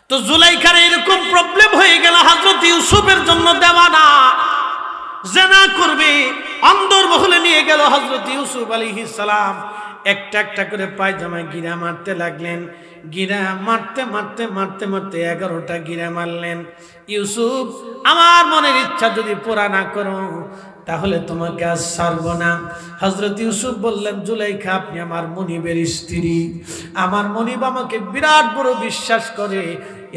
তো জুলাইখার এরকম প্রবলেম হয়ে গেল, হযরত ইউসুফের জন্য দেওয়ানা জিনা করবে, অন্দর মহলে নিয়ে গেল হযরত ইউসুফ আলাইহিস সালাম। একটা একটা করে পায়জামায় গিরা মারতে লাগলেন। গিরা মারতে মারতে মারতে মারতে 11টা গিরা মারলেন। ইউসুফ, আমার মনের ইচ্ছা যদি পুরা না করো তাহলে তোমাকে আজ ছাড়বো না। হযরত ইউসুফ বললেন, জুলাইখা, আপনি আমার মনিবের স্ত্রী, আমার মনিব আমাকে বিরাট বড় বিশ্বাস করে,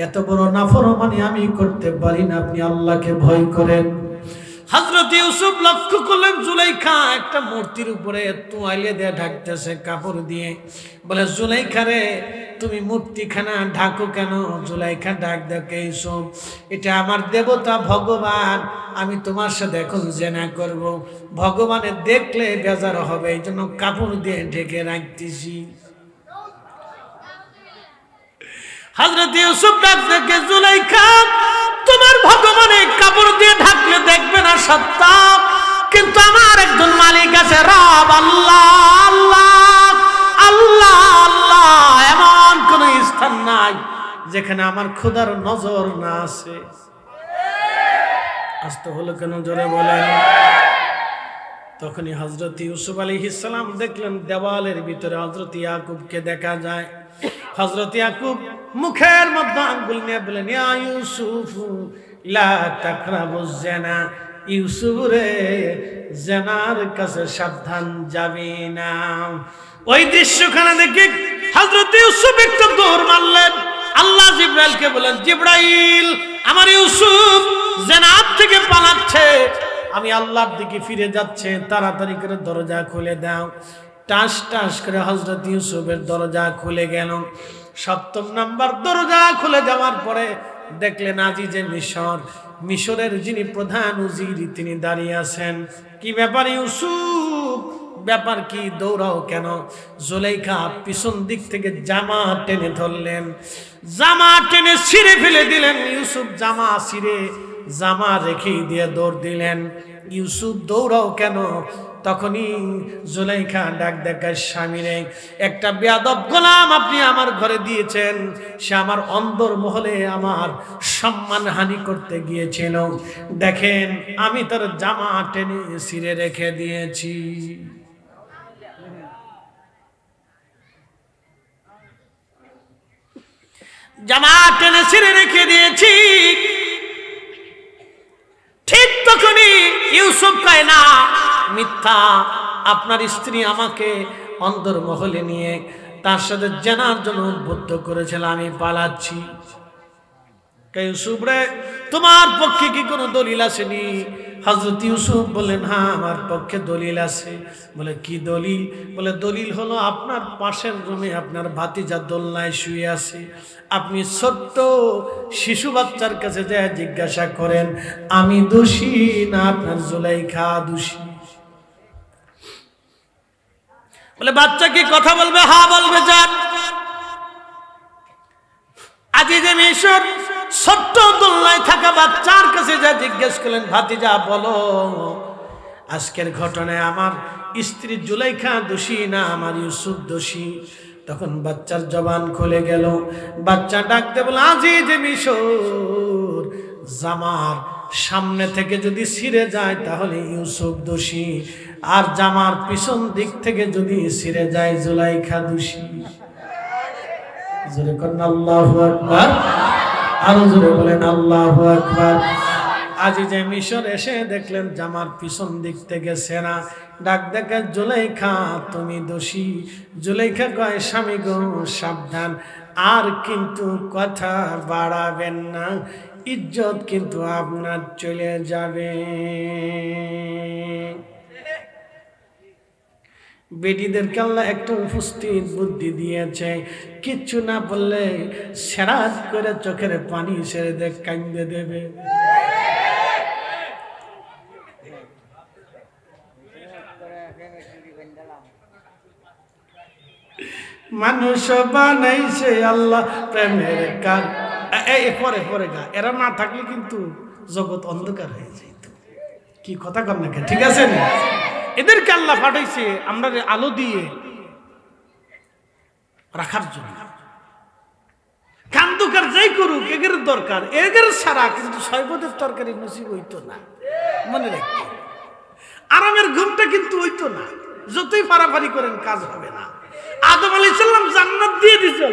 এত বড় নাফরমানি আমি করতে পারি না, আপনি আল্লাহকে ভয় করেন। হযরত ইউসুফ লক্ষ্য করলেন জুলাইখা একটা মূর্তির উপরে তোয়ালে দিয়ে ঢাকতেছে কাপড় দিয়ে। বলে, জুলাইখা রে, তুমি মূর্তিখানা ঢাকো কেন? জুলাইখা ডাক দেখে, ইউসুফ, এটা আমার দেবতা ভগবান, আমি তোমার সাথে এখন জিনা করব, ভগবানের দেখলে বেজার হবে, এই জন্য কাপড় দিয়ে ঢেকে রাখতেছি। হযরত ইউসুফ ডাক দেখে, জুলাইখা, তোমার ভগবানে কাপড় দিয়ে ঢাকলে দেখবে না সত্য, কিন্তু আমার একজন মালিক আছে, রব আল্লাহ, আল্লাহ আল্লাহ আল্লাহ। এমন কোন স্থান নাই যেখানে আমার খোদার নজর না আছে। আস্তে হলো কেন, জোরে বলেন। তখনই হযরত ইউসুফ আলাইহিস সালাম দেখলেন দেওয়ালের ভিতরে হযরত ইয়াকুবকে দেখা যায়। হযরত ইয়াকুব মুখের মধ্যে আঙ্গুল নিয়ে বলেন, ইয়া ইউসুফ লা তাকরাবুজ জিনা, ইউসুফ রে, জিনার কাছে সাবধান যাবি না। ওই দৃশ্যখানে দেখে হযরত ইউসুফ একটু দৌড় মারলেন। আল্লাহ জিবরাইলকে বলেন, জিবরাইল, আমার ইউসুফ জিনার থেকে পালাচ্ছে, আমি আল্লাহর দিকে ফিরে যাচ্ছে, তাড়াতাড়ি করে দরজা খুলে দাও। টাস টাস করে হযরত ইউসুফের দরজা খুলে গেল। 7ম নাম্বার দরজা খুলে যাওয়ার পরে দেখলেন আজিজে মিশর, মিশরের যিনি প্রধান উজির, তিনি দাঁড়িয়ে আছেন। কি ব্যাপার ইউসুফ, ব্যাপার কি, দৌড়াও কেন? জুলাইখা পিছন দিক থেকে জামা টেনে ধরলেন, জামা টেনে ছিঁড়ে ফেলে দিলেন। ইউসুফ জামা ছিঁড়ে জামা রেখে দিয়ে দৌড় দিলেন। ইউসুফ, দৌড়াও কেন? তখনই জুলাইখা ডাক দেখায়, স্বামীরে, একটা বেয়াদব গোলাম আপনি আমার ঘরে দিয়েছেন, সে আমার অন্দর মহলে আমার সম্মান হানি করতে গিয়েছিল, দেখেন আমি তার জামা টেনে ছিঁড়ে রেখে দিয়েছি। জামা টেনে ছিঁড়ে রেখে দিয়েছি। ঠিক তখনই ইউসুফ কয়, না, মিথ্যা, আপনার স্ত্রী আমাকে অন্দর মহলে নিয়ে তার সাথে জেনার জন্য উদ্বুদ্ধ করেছিল, আমি পালাচ্ছি। ইউসুফ রে, তোমার পক্ষে কি কোনো দলিল আসেনি? হযরত ইউসুফ বলেন, হ্যাঁ, আমার পক্ষে দলিল আছে। বলে, কি দলিল? বলে, দলিল হলো আপনার পাশের রুমে আপনার ভাতিজা দোলনায় শুয়ে আছে, আপনি ছোট্ট শিশু বাচ্চার কাছে যা জিজ্ঞাসা করেন আমি দোষী না আপনার জুলাইখা দোষী। বলে, বাচ্চা কি কথা বলবে? হ্যাঁ বলবে, যান। আজিজে মিশর ছোট্ট দোলনায় থাকা বাচ্চার কাছে যা জিজ্ঞেস করলেন, ভাতিজা বলো, আজকের ঘটনায় আমার স্ত্রী জুলাইখা দোষী না আমার ইউসুফ দোষী? তখন বাচ্চার জবান খুলে গেল। বাচ্চা ডাকতে বলে, আজিজে মিশর, জামার সামনে থেকে যদি ছিঁড়ে যায় তাহলে ইউসুফ দোষী, আর জামার পিছন দিক থেকে যদি ছিঁড়ে যায় জুলাইখা দোষী। জোরে করেন আল্লাহু আকবার, আরো জোরে বলেন আল্লাহু আকবার। আজিজে মিশর এসে দেখলেন জামার পিছন দিক থেকে ছেঁড়া। ডাক দেখে, জুলাইখা তুমি দোষী। জুলাইখা কয়, স্বামী গো সাবধান, আর কিন্তু কথা বাড়াবেন না, ইজ্জত কিন্তু আপনার চলে যাবে। বেটিদেরকে আল্লাহ একটা উপস্থিত বুদ্ধি দিয়েছে, কিচ্ছু না বললে সেরাত করে চোখের পানি ছেড়ে দেখ, কান্দে দেবে। মানুষ বানাইছে আল্লাহ প্রেমের কাজ। পরে পরে গা, এরা না থাকলে কিন্তু জগৎ অন্ধকার হয়ে যেত। কি কথা কর না, ঠিক আছে না? এদেরকে আল্লাহ পাঠাইছে আমরা আলো দিয়ে রাখার জন্য। কান্দুকার যাই করুক এগের দরকার, এগের ছাড়া কিন্তু শরবতের তরকারি নসিব হইতো না, মনে রাখতে। আরামের ঘুমটা কিন্তু হইতো না, যতই ফাড়াফাড়ি করেন কাজ হবে না। আদম আলাইহিস সালাম জান্নাত দিয়ে দিছে,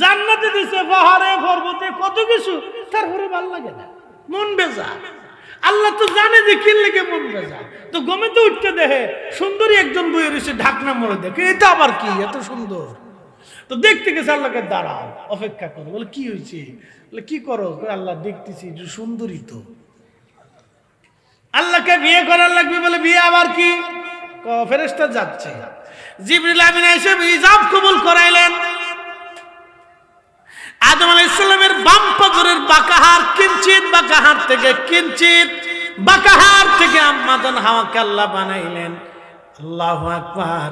জান্নাতে দিছে, পাহাড়ে পর্বতে কত কিছু, তারপরে ভালো লাগে না, মন বেজা। আল্লাহ তো জানে যে কি লেগে মন বেজা, তো গমে তো উঠতে দেখে সুন্দরী একজন বইয়ে রয়েছে, ঢাকনা মরে দেখে, এটা আবার কি এত সুন্দর, তো দেখতে গেছে, আল্লাহকে দাঁড়াও অপেক্ষা করো, বলে কি হয়েছে, বলে কি করো, আল্লাহ দেখতেছি সুন্দরী তো, আল্লাহকে বিয়ে করার লাগবে, বলে বিয়ে আবার কি, ফেরেশতা যাচ্ছে, জিবরিল আমিন এসে ইজাব কবুল করাইলেন। আদম আলাইহিস সালামের বাম পাজরের বাঁকা হাড়, কিঞ্চিত বাঁকা হাড় থেকে কিঞ্চিত বাঁকা হাড় থেকে আম্মা জান হাওয়াকে আল্লাহ বানাইলেন। আল্লাহু আকবার।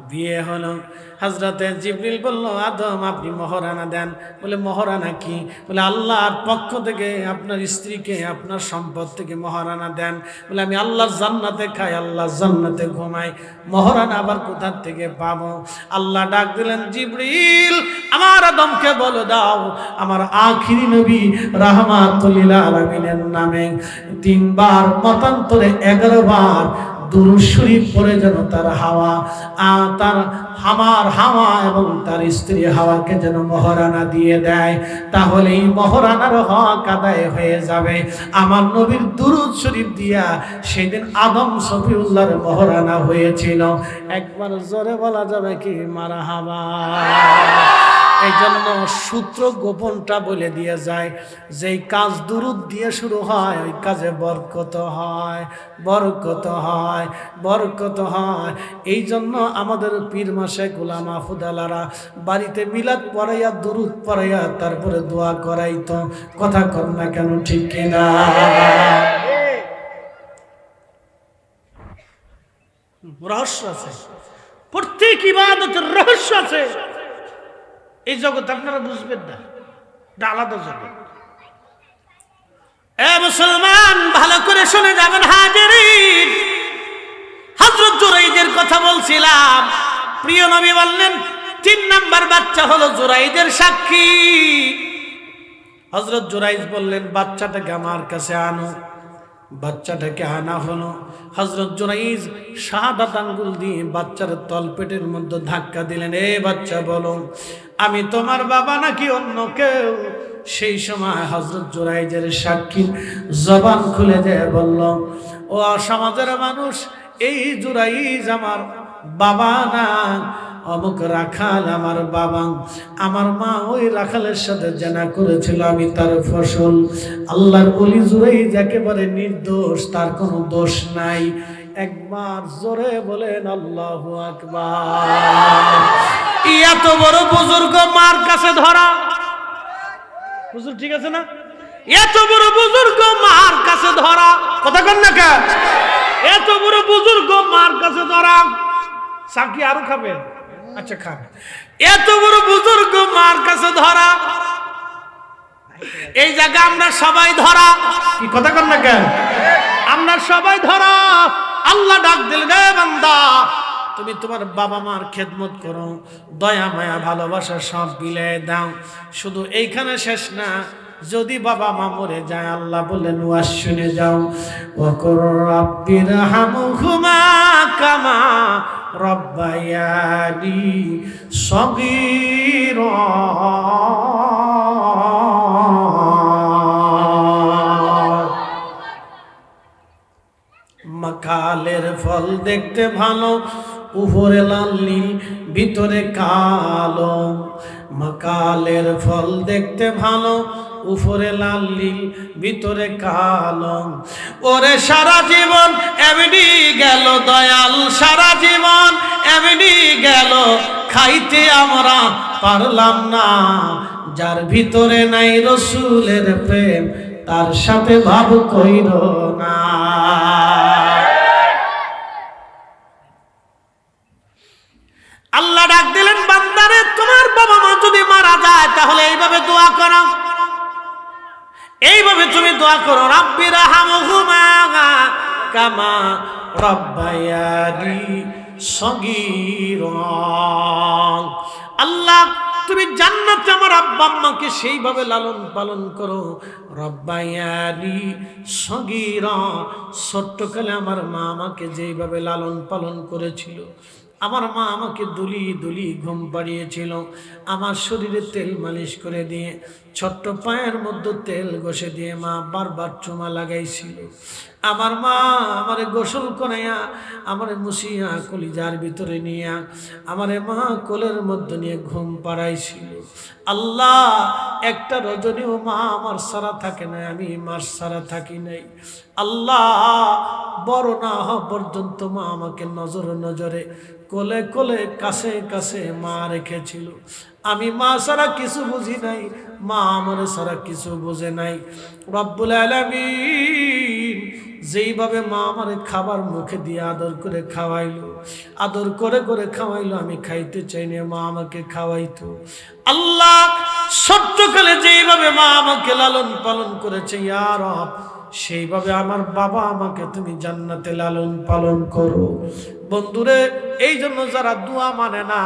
বিয়ে হলো। হযরতে জিবরিল বলল, আদম আপনি মহারানা দেন। বলে মহারানা কি? বলে আল্লাহর পক্ষ থেকে আপনার স্ত্রীকে আপনার সম্পদ থেকে মহারানা দেন। বলে আমি আল্লাহর জান্নাতে খাই, আল্লাহর জান্নাতে ঘুমাই, মহারানা আবার কোথা থেকে পাবো? আল্লাহ ডাক দিলেন, জিবরিল আমার আদমকে বলে দাও আমার আখিরি নবী রাহমাতুল লিল আলামিনের নামে 3 বার মতান্তরে 11 বার দুরূদ শরীফ পড়ে যেন তার আমার হাওয়া এবং তার স্ত্রী হাওয়াকে যেন মহারানা দিয়ে দেয়, তাহলে এই মহারানার হক আদায় হয়ে যাবে। আমার নবীর দুরূদ শরীফ দিয়া সেদিন আদম সফিউল্লাহর মহারানা হয়েছিল। একবার জোরে বলা যাবে কি মারহাবা? এই জন্য সূত্র গোপনটা বলে দিয়ে যায়, যেই কাজ দুরূদ দিয়ে শুরু হয় ওই কাজে বরকত হয়, বরকত হয়, বরকত হয়। এই জন্য আমাদের পীর মাশায়েখ উলামা ফুদালারা বাড়িতে মিলাদ পড়াইয়া দুরূদ পড়াইয়া তারপরে দোয়া করাইতো। কথা কর না কেন, ঠিক কিনা? রহস্য আছে, প্রত্যেক ইবাদতের রহস্য আছে। এই জগৎ আপনারা বুঝবেন না, এটা আলাদা জগৎ। এ মুসলমান ভালো করে শুনে যাবেন হাজিরিন, হযরত জুরাইদের কথা বলছিলাম। প্রিয় নবী বললেন 3 নাম্বার বাচ্চা হলো জুরাইদের সাক্ষী। হযরত জুরাইজ বললেন বাচ্চাটাকে আমার কাছে আনো। বাচ্চাটাকে আনা হলো। হযরত জুরাইজ শাহাদাত আঙ্গুল দিয়ে বাচ্চার তলপেটের মধ্যে ধাক্কা দিলেন, এ বাচ্চা বলো আমি তোমার বাবা নাকি অন্য কেউ? সেই সময় হযরত জুরাইজের সাক্ষী জবান খুলে দিয়ে বলল, ও সমাজের মানুষ, এই জুরাইজ আমার বাবা না, অমুক রাখাল আমার বাবা। আমার মা ওই রাখালের সাথে জেনা করেছিল, আমি তার ফসল। আল্লাহর ওলি জুরাইজ একেবারে নির্দোষ, তার কোনো দোষ নাই। একবার জোরে বলেন আল্লাহু আকবার। এত বড় বুজুর্গ মার কাছে ধরা, হুজুর ঠিক আছে না? এত বড় বুজুর্গ মার কাছে ধরা, কথা কন না কেন? এত বড় বুজুর্গ মার কাছে ধরা। সাকি আরো খাবেন? আচ্ছা খান। এত বড় বুজুর্গ মার কাছে ধরা, এই জায়গা আমরা সবাই ধরা, কি কথা কন না কেন? আমরা সবাই ধরা। আল্লাহ ডাক দিলেন, রে বান্দা তুমি তোমার বাবা মার খেদমত করো, দয়া মায়া ভালোবাসা সব বিলিয়ে দাও। শুধু এইখানে শেষ না, যদি বাবা মা মরে যায় আল্লাহ বলেন ওয়াজ শুনে যাও, ওয়াকুর রাব্বিরহামহুমা কামা রব্বায়ানি সগীরা। মাকালের ফল দেখতে ভালো, উপরে লাল নীল ভিতরে কালো। মাকালের ফল দেখতে ভালো, উপরে লাল নীল ভিতরে কালো। ওরে সারা জীবন এমনি গেল দয়াল, সারা জীবন এমনি গেল, খাইতে আমরা পারলাম না। যার ভিতরে নাই রসুলের প্রেম, তার সাথে ভাব কইর না। আল্লাহ ডাক দিলেন, বান্দারে তোমার বাবা মা যদি মারা যায় তাহলে এইভাবে দোয়া করো, এইভাবে তুমি দোয়া করো, রাব্বিরহামহুমা কামা রব্বায়ানি সগীরা। আল্লাহ তুমি জান্নাতে আমার আব্বা আম্মাকে সেইভাবে লালন পালন করো। রব্বায়ানি সগীরা, ছোট্টকালে আমার মা আমাকে যেইভাবে লালন পালন করেছিল, আমার মা আমাকে দুলি দুলি ঘুম পাড়িয়েছিল, আমার শরীরে তেল মালিশ করে দিয়ে, ছোট্ট পায়ের মধ্যে তেল ঘষে দিয়ে মা বারবার চুমা লাগাইছিল। আমার মা আমারে গোসল করাইয়া আমারে মুছিয়া কলিজার ভিতরে নিয়া আমারে মা কোলের মধ্যে নিয়ে ঘুম পাড়াইছিল। আল্লাহ, একটা রজনীও মা আমার সারা থাকে না, আমি মার সারা থাকি নাই। আল্লাহ, বড় না হওয়া পর্যন্ত মা আমাকে নজরে কোলে কোলে কাছে কাছে মা রেখেছিল। আমি মা ছাড়া কিছু বুঝি নাই, মা আমার ছাড়া কিছু বুঝে নাই। রব্বুল আলামিন যেইভাবে মা আমার খাবার মুখে দিয়ে আদর করে খাওয়াইলো, আদর করে করে খাওয়াইলো, আমি খাইতে চাই না, মা আমাকে খাওয়াইতো। আল্লাহ, ছোট্টকালে যেইভাবে মা আমাকে লালন পালন করেছে, ইয়া রব, সেইভাবে আমার বাবা আমাকে তুমি জান্নাতে লালন পালন করো। বন্ধুরে, এই জন্য যারা দোয়া মানে না,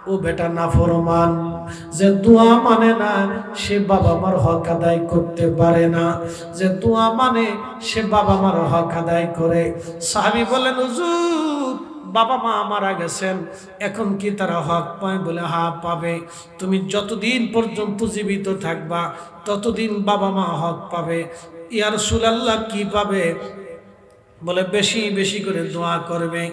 ও বেটা নাফরমান। যে দোয়া মানে না, সে বাবা মার হক আদায় করতে পারে না। যে দোয়া মানে, সে বাবা মার হক আদায় করে। সাহাবী বলেন, হুজুর, বাবা মা মারা গেছেন, এখন কি তারা হক পায়? বলে, হ্যাঁ পাবে। তুমি যতদিন পর্যন্ত জীবিত থাকবা ততদিন বাবা মা হক পাবে। ইয়া রাসূলুল্লাহ, কি পাবে? বলে, বেশি বেশি করে দোয়া করবে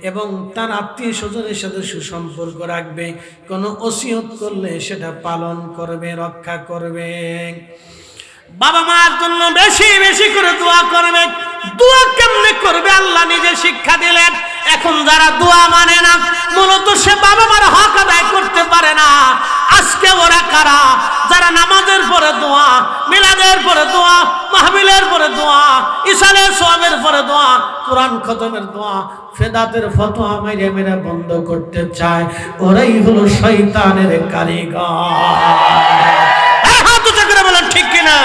এবং তার আত্মীয় স্বজনের সাথে সুসম্পর্ক রাখবে, কোনো ওসিয়ত করলে সেটা পালন করবে, রক্ষা করবে। বাবা মার জন্য বেশি বেশি করে দোয়া করবে। দোয়া কেমনে করবে আল্লাহ নিজে শিক্ষা দিলেন। এখন যারা দোয়া মানে না, মূলত সে বাবা মার হক আদায় করতে পারে না। আজকে ওরা কারা? যারা নামাজের পরে দোয়া, মিলাদের পরে দোয়া, মাহফিলের পরে দোয়া, ইসালের সওয়াবের পরে দোয়া, কোরআন খতমের দোয়া, ফেদাতের ফতোয়া মেরে মেরে বন্ধ করতে চায়, ওরাই হলো শয়তানের কারিগর। হাত উঁচু করে বলেন, ঠিক কিনা?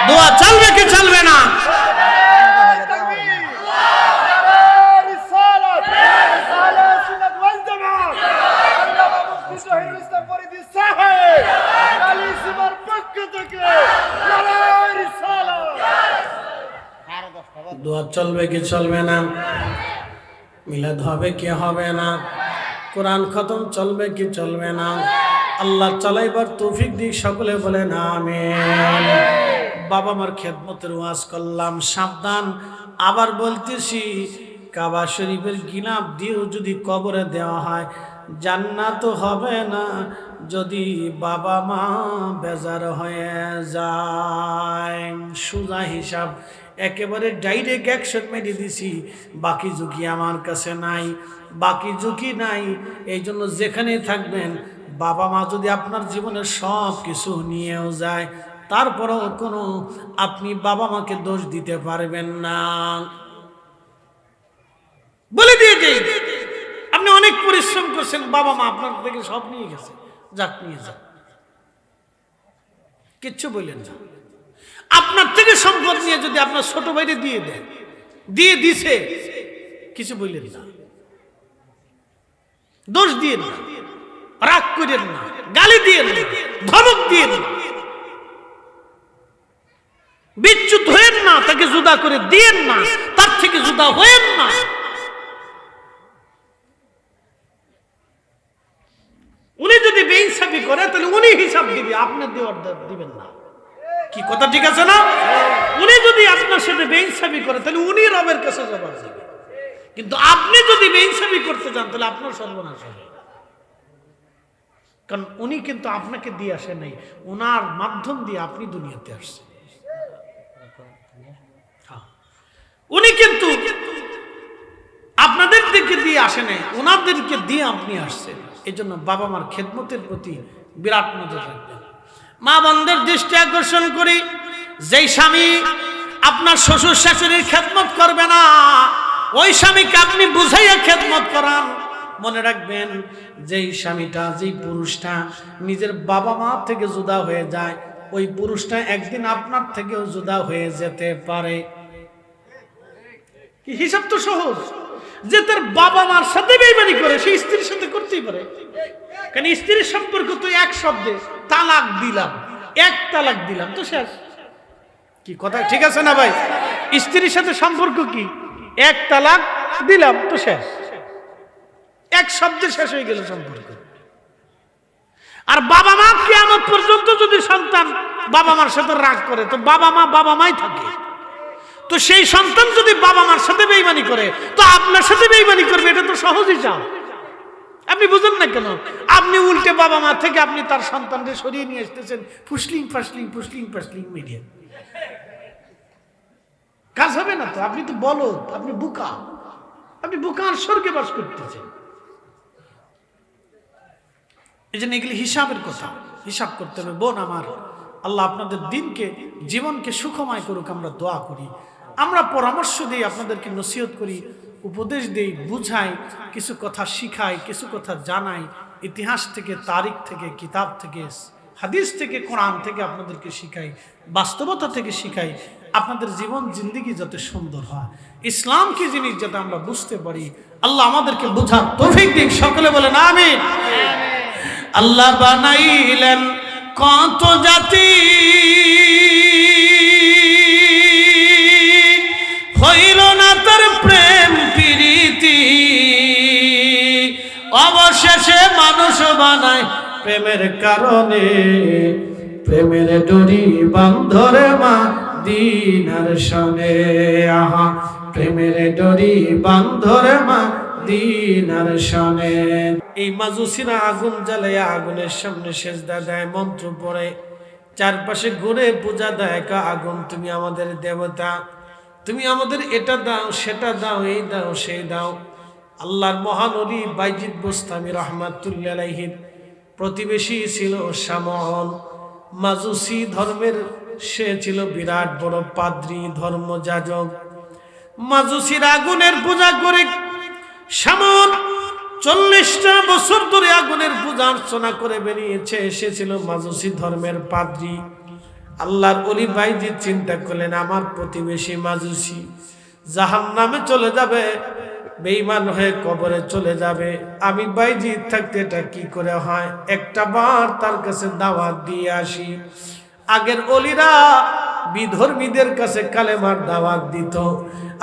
দোয়া চলবে কি চলবে না? দোয়া চলবে কি চলবে না? মিলাদ হবে কি হবে না? কোরআন খতম চলবে কি চলবে না? আল্লাহ চালাইবার তৌফিক দিক, সকলে বলেন আমিন। বাবা মার খেদমতের ওয়াজ করলাম, সাবধান। আবার বলতেছি, কাবা শরীফের গিলাফ দিয়েও যদি কবরে দেওয়া হয়, জান্নাত হবে না যদি বাবা মা বেজার হয়ে যায়। সোজা হিসাব, একেবারে ডাইরেক্ট অ্যাকশন মেরে দিছি। বাকি ঝুঁকি আমার কাছে নাই, বাকি ঝুঁকি নাই। এই জন্য যেখানে থাকবেন, বাবা মা যদি আপনার জীবনের সব কিছু নিয়েও যায়, তারপরেও কোনো আপনি বাবা মাকে দোষ দিতে পারবেন না। বলে দিয়ে যাই, আপনি অনেক পরিশ্রম করছেন, বাবা মা আপনার থেকে সব নিয়ে গেছে, যাক নিয়ে যাক, কিচ্ছু বললেন না। আপনার থেকে সম্পদ নিয়ে যদি আপনার ছোট ভাইরে দিয়ে দেন, দিয়ে দিছে, কিছু বললেন না, দোষ দিয়ে না, রাগ করেন না, গালি দিয়ে না, ধমক দিয়ে না, বিচ্যুত হয়েন না, তাকে জুদা করে দিয়েন না, তার থেকে জুদা হয়েন না। উনি যদি বেইনসাফি করে, তাহলে উনি হিসাব দিবে, আপনি দিবেন না। কি কথা ঠিক আছে না? উনি যদি আপনার সাথে বেইনসাফি করে, তাহলে উনি রবের কাছে জবাব দিবে। কিন্তু আপনি যদি বেইনসাফি করতে চান, তাহলে আপনার সর্বনাশ হবে। কারণ উনি কিন্তু আপনাকে দিয়ে আসে নাই, ওনার মাধ্যম দিয়ে আপনি দুনিয়াতে আসছেন। উনি কিন্তু আপনাদের দিকে দিয়ে আসে নাই, ওনাদেরকে দিয়ে আপনি আসছেন। এই জন্য বাবা মার খেদমতের প্রতি বিরাট নজর রাখবেন। মা বোনদের দৃষ্টি আকর্ষণ করি, যেই স্বামী আপনার শ্বশুর শাশুড়ির খেদমত করবে না, ওই স্বামীকে আপনি বুঝাইয়া খেদমত করান। মনে রাখবেন, যেই স্বামীটা, যেই পুরুষটা নিজের বাবা মা থেকে জুদা হয়ে যায়, ওই পুরুষটা একদিন আপনার থেকেও জুদা হয়ে যেতে পারে। হিসাব তো সহজ। যে তার বাবা মার সাথে বেঈমানি করে সে স্ত্রীর সাথে করতেই পারে। কারণ স্ত্রীর সম্পর্ক তো এক শব্দে, তালাক দিলাম, এক তালাক দিলাম তো শেষ। কি কথা ঠিক আছে না ভাই? স্ত্রীর সাথে সম্পর্ক কি? এক তালাক দিলাম তো শেষ, এক শব্দে শেষ হয়ে গেল সম্পর্ক। আর বাবা মা কিয়ামত পর্যন্ত যদি সন্তান বাবা মার সাথে রাগ করে তো বাবা মাই থাকে। তো সেই সন্তান যদি বাবা মার সাথে বেঈমানি করে তো আপনার সাথে বেঈমানি করবে, এটা তো সহজই চাও। আপনি বুঝেন না কেন? আপনি উল্টে বাবা মা থেকে আপনি তার সন্তানকে সরিয়ে নিয়ে আসতেছেন ফুসলিং ফাসলিং মিডিয়া। কাজ হবে না তো। আপনি তো বলদ, আপনি বুকার স্বর্গে বাস করতেছেন। এই জন্য এগুলি হিসাবের কথা, হিসাব করতে হবে। বোন আমার, আল্লাহ আপনাদের দিনকে, জীবনকে সুখময় করুক, আমরা দোয়া করি। আমরা পরামর্শ দিই, আপনাদেরকে নসিহত করি, উপদেশ দেই, বুঝাই, কিছু কথা শিখাই, কিছু কথা জানাই, ইতিহাস থেকে, তারিখ থেকে, কিতাব থেকে, হাদিস থেকে, কোরআন থেকে আপনাদেরকে শিখাই, বাস্তবতা থেকে শিখাই। আপনাদের জীবন জিন্দেগি যাতে সুন্দর হয়, ইসলাম কি জিনিস যাতে আমরা বুঝতে পারি। আল্লাহ আমাদেরকে বোঝার তৌফিক দিন। সকলে বলেন আমিন। আল্লাহ বানাইলেন কত জাতি, হইল না তার প্রেম প্রীতি, অবশেষে মানুষ বানায় প্রেমের কারণে, প্রেমের ডোরি বান্ধরে মা দিনার শনে। আহা, প্রেমের ডোরি বান্ধরে মা দিনার শনে। এই মাজুসিরা আগুন জ্বালায় আগুনের সামনে সেজদা দেয়, মন্ত্র পড়ে, চারপাশে ঘুরে পূজা দেয়। আগুন তুমি আমাদের দেবতা, তুমি আমাদের এটা দাও, সেটা দাও, এই দাও, সেই দাও। আল্লাহর মহানবী বাইজিদ বোস্তামি রহমাতুল্লাহ আলাইহির প্রতিবেশী ছিল শামউন, মাজুসি ধর্মের। সে ছিল বিরাট বড় পাদ্রী, ধর্মযাজক। মাজুসির আগুনের পূজা করে শামউন 40টা বছর ধরে আগুনের পূজা অর্চনা করে বেরিয়েছে। সে ছিল মাজুসি ধর্মের পাদ্রী। আল্লাহর ওলি বাইজিদ চিন্তা করলেন, আমার প্রতিবেশী মাজুসি জাহান্নামে চলে যাবে, বেঈমান হয়ে কবরে চলে যাবে। আমি বাইজিদ থাকতে এটা কি করে হয়? একটা বার তার কাছে দাওয়াত দিয়ে আসি। আগের ওলিরা বিধর্মীদের কাছে কালেমার দাওয়াত দিত,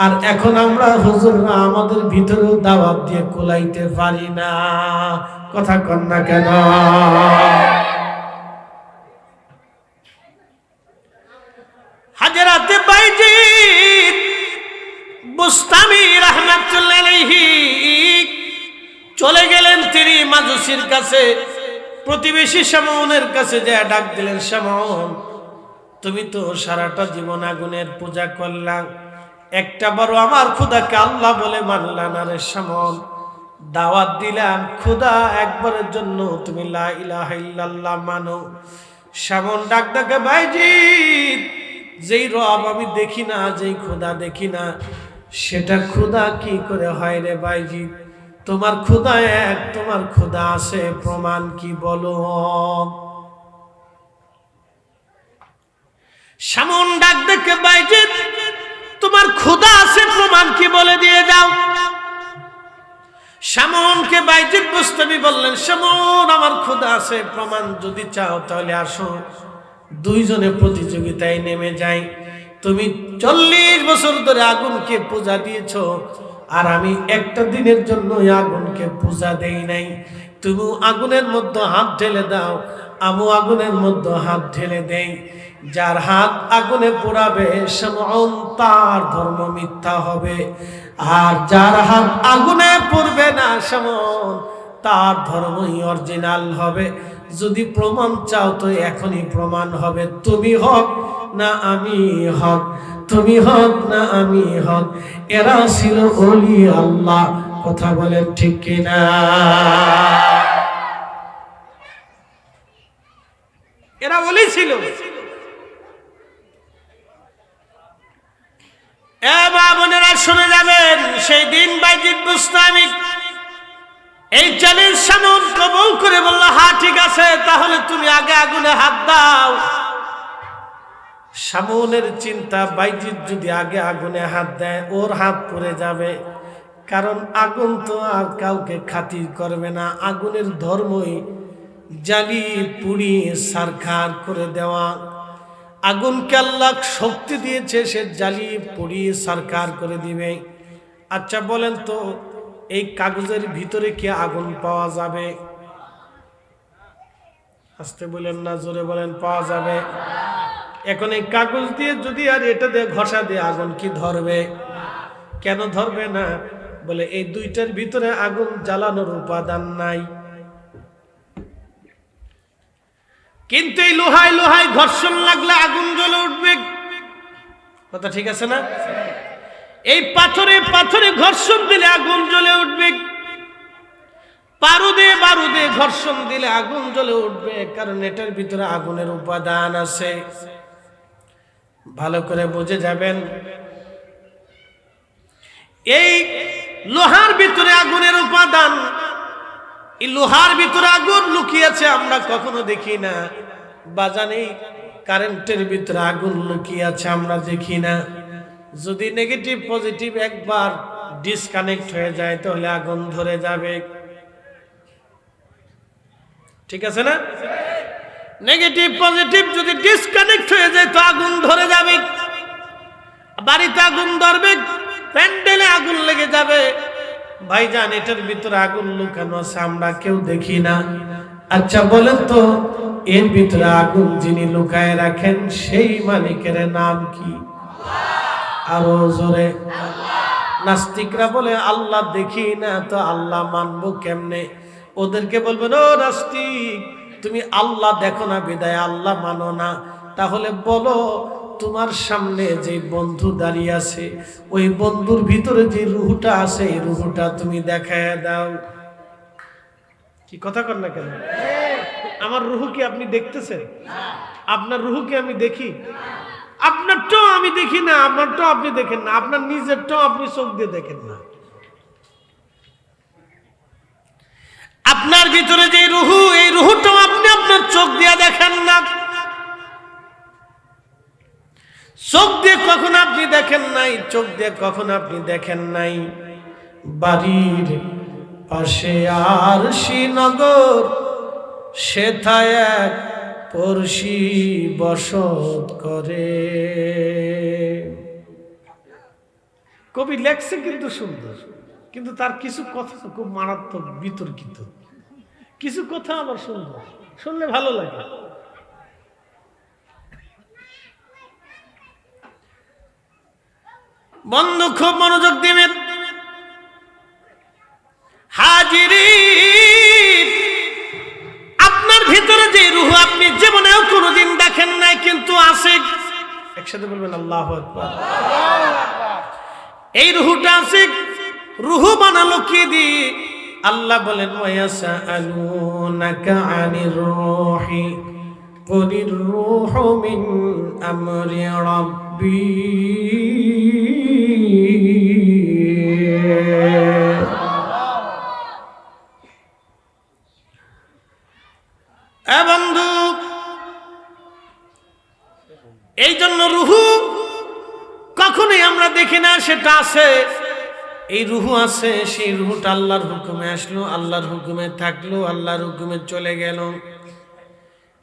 আর এখন আমরা হুজুররা আমাদের ভিতরেও দাওয়াত দিয়ে কুলাইতে পারি না। কথা কন না কেন? হাজরাতে বাইজিদ বুস্তামি রাহমাতুল্লাহ আলাইহি চলে গেলেন তিনি মাজুসির কাছে। প্রতিবেশী শামউনের কাছে যা ডাক দিলেন, শামউন, তুমি তো সারাটা জীবন আগুনের পূজা করলা, একটা বারো আমার খোদাকে আল্লাহ বলে মানলা না রে শামউন। দাওয়াত দিলাম, খোদা একবারের জন্য তুমি লা ইলাহা ইল্লাল্লাহ মানো। শামউন ডাক ডাকে, বাইজিদ, যেই রব আমি দেখি না, যেই খোদা দেখি না, সেটা খোদা কি করে হয় রে বাইজিদ? তোমার খোদা এক, তোমার খোদা আছে, প্রমাণ কি বলো? শামউন ডাক দেখে, বাইজিদ, তোমার খোদা আছে, প্রমাণ কি বলে দিয়ে যাও। শামউনকে বাইজিদ বুস্তামি বললেন, শামউন, আমার খোদা আছে, প্রমাণ যদি চাও তাহলে আসো, দুইজনে প্রতিযোগিতায় নেমে যাই। তুমি 40 বছর ধরে আগুনকে পূজা দিয়েছ, আর আমি একটা দিনের জন্য আগুনকে পূজা দেই নাই। তুমি আগুনের মধ্যে হাত ঢেলে দাও, আমি আগুনের মধ্যে হাত ঢেলে দেই। যার হাত আগুনে পোড়াবে শামউন তার ধর্ম মিথ্যা হবে, আর যার হাত আগুনে পড়বে না শামউন তার ধর্মই অরিজিনাল হবে। যদি প্রমাণ চাও তো এখনই প্রমাণ হবে, তুমি হক না আমি হক, তুমি হক না আমি হক। এরা ছিল ওলি আল্লাহ। কথা বলেন ঠিক কিনা? এরা ওলি ছিল। এ মা বোনেরা শুনে যাবেন, সেই দিন বাইজিদ বুস্তামি এই চ্যালেঞ্জ শামউন কবুল করে বলল, হ্যাঁ ঠিক আছে, তাহলে তুমি আগে আগুনে হাত দাও। শামউনের চিন্তা, বাইজিদ যদি আগে আগুনে হাত দেয় ওর হাত পুড়ে যাবে, কারণ আগুন তো আর কাউকে খাতির করবে না। আগুনের ধর্মই জ্বালিয়ে পুড়িয়ে ছারখার করে দেওয়া। আগুনকে আল্লাহ শক্তি দিয়েছে, সে জ্বালিয়ে পুড়িয়ে ছারখার করে দিবে। আচ্ছা বলেন তো, এই কাগজের ভিতরে কি আগুন পাওয়া যাবে? আস্তে বলেন না, জোরে বলেন, পাওয়া যাবে? এখন এই কাগজ দিয়ে যদি আর এটা দিয়ে ঘষা দিয়ে আগুন কি ধরবে? কেন ধরবে না? বলে এই দুইটার ভিতরে আগুন জ্বালানোর উপাদান নাই। কিন্তু এই লোহায় লোহায় ঘর্ষণ লাগলে আগুন জ্বলে উঠবে, কথা ঠিক আছে না? এই পাথরে পাথরে ঘর্ষণ দিলে আগুন জ্বলে উঠবে, বারুদে বারুদে ঘর্ষণ দিলে আগুন জ্বলে উঠবে, কারণ এটার ভিতরে আগুনের উপাদান আছে। ভালো করে বুঝে যাবেন, এই লোহার ভিতরে আগুনের উপাদান, এই লোহার ভিতরে আগুন লুকিয়েছে, আমরা কখনো দেখি না। বাজানে কারেন্টের ভিতরে আগুন লুকিয়ে আছে, আমরা দেখি না। যদি নেগেটিভ পজিটিভ একবার ডিসকানেক্ট হয়ে যায় তাহলে আগুন ধরে যাবে, ঠিক আছে না? নেগেটিভ পজিটিভ যদি ডিসকানেক্ট হয়ে যায় তো আগুন ধরে যাবে। বাড়িতে আগুন ধরবে, প্যান্ডেলে আগুন লেগে যাবে। ভাইজান, এটার ভিতরে আগুন লুকানো আছে, আমরা কেউ দেখি না। আচ্ছা বলেন তো, এর ভিতরে আগুন যিনি লুকায় রাখেন সেই মালিকের নাম কি? আরো জোরে। নাস্তিকরা বলে আল্লাহ দেখি না, তো আল্লাহ মানবো কেমনে? ওদেরকে বলবেন, ও নাস্তিক, তুমি আল্লাহ দেখো না বিদায় আল্লাহ মানো না। তাহলে বলো, তোমার সামনে যে বন্ধু দাঁড়িয়ে আছে, ওই বন্ধুর ভিতরে যে রুহটা আছে, এই রুহটা তুমি দেখায় দাও। কি কথা কর না কেন? আমার রুহ কি আপনি দেখতেছেন? আপনার রুহ কি আমি দেখি? আপনারটাও আমি দেখি না, আপনারটাও আপনি দেখেন না, আপনার নিজেরটাও আপনি চোখ দিয়ে দেখেন না। আপনার ভিতরে যে রুহ, এই রুহটাও আপনি আপনার চোখ দিয়ে দেখেন না। চোখ দিয়ে কখন আপনি দেখেন নাই, চোখ দিয়ে কখন আপনি দেখেন নাই। বাড়ির পাশে আর শ্রীনগর, সেথায় এক পড়শি বসত করে। কবি লেখছে কিন্তু সুন্দর, কিন্তু তার কিছু কথা খুব মারাত্মক, বিতর্কিত। কিছু কথা আবার সুন্দর, শুনলে ভালো লাগে। বন্ধু খুব মনোযোগ দিবেন। হাজিরি, আপনার ভিতরে যে রূহ আপনি জীবনেও কোনোদিন দেখেন নাই, কিন্তু আছে। একসাথে বলবেন আল্লাহু আকবার। এই রূহটা আছে। রূহ বানালো কি দিয়ে? আল্লাহ বলেন, ওয়ায়াসআলুনাকা আনির রূহি কুলির রূহু মিন আমরি রাব্বি। বন্ধু, এই জন্য রূহ কখনোই আমরা দেখি না, সেটা আছে। এই রূহ আছে, সেই রূহটা আল্লাহর হুকুমে আসলো, আল্লাহর হুকুমে থাকলো, আল্লাহর হুকুমে চলে গেল।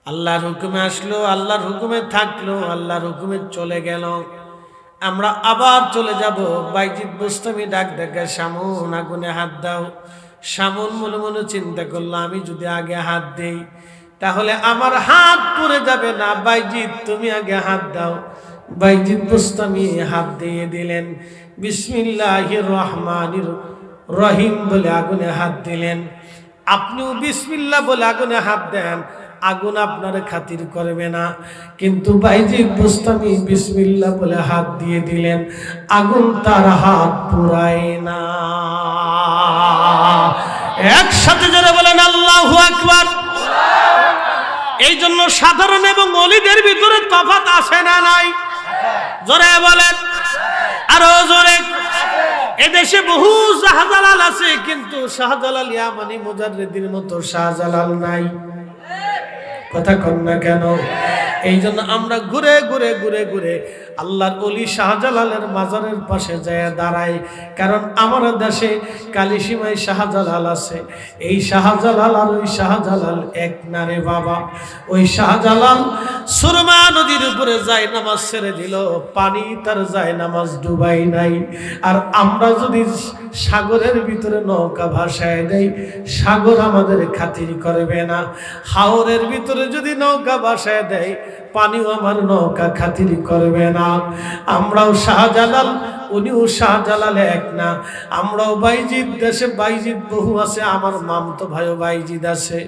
আল্লাহর হুকুমে আসলো, আল্লাহর হুকুমে থাকলো, আল্লাহর হুকুমে চলে গেল। আমরা আবার চলে যাব। বাইজিদ বুস্তামি ডাক দেখা, শামুন আগুনে হাত দাও। শামুন মনে মনে চিন্তা করলো, আমি যদি আগে হাত দেই তাহলে আমার হাত পড়ে যাবে না। বাইজিদ তুমি আগে হাত দাও। বাইজিদ বুস্তামি হাত দিয়ে দিলেন। বিসমিল্লাহির রহমানির রহিম বলে আগুনে হাত দিলেন। আপনিও বিসমিল্লাহ বলে আগুনে হাত দেন, আগুন আপনার খাতির করবে না। কিন্তু বাইজিদ বুস্তামি বিসমিল্লাহ বলে হাত দিয়ে দিলেন, আগুন তার হাত পুরায় না। একসাথে যারা বলেন আল্লাহু আকবার। এই জন্য সাধারণ এবং ওলিদের ভিতরে তফাৎ আছে না নাই? জোরে বলেন, আরো জোরে। এদেশে বহু শাহজালাল আছে, কিন্তু শাহজালাল ইয়ামানি মুজাদ্দিদের মতো শাহজালাল নাই। কথা কন না কেন? এই জন্য আমরা ঘুরে ঘুরে ঘুরে ঘুরে আল্লাহর ওলি শাহজালালের মাজারের পাশে যায় দাঁড়াই, কারণ আমার দেশে কালিসীমায় শাহজালাল আছে। এই শাহজালাল আর ওই শাহজালাল এক না রে বাবা। ওই শাহজালাল সুরমা নদীর উপরে যায় নামাজ ছেড়ে দিল, পানি তার যায় নামাজ ডুবাই নাই। আর আমরা যদি সাগরের ভিতরে নৌকা ভাসায় দেই, সাগর আমাদের খাতির করবে না। হাওরের ভিতরে যদি নৌকা ভাসায় দেয়, পানিও আমার নৌকা খাতির করবে না। আমরাও শাহজালাল, উনিও শাহজালাল এক না। আমরাও বাইজিদ, দেশে বাইজিদ বহু আছে, আমার মামতো ভাইও বাইজিদ আছে,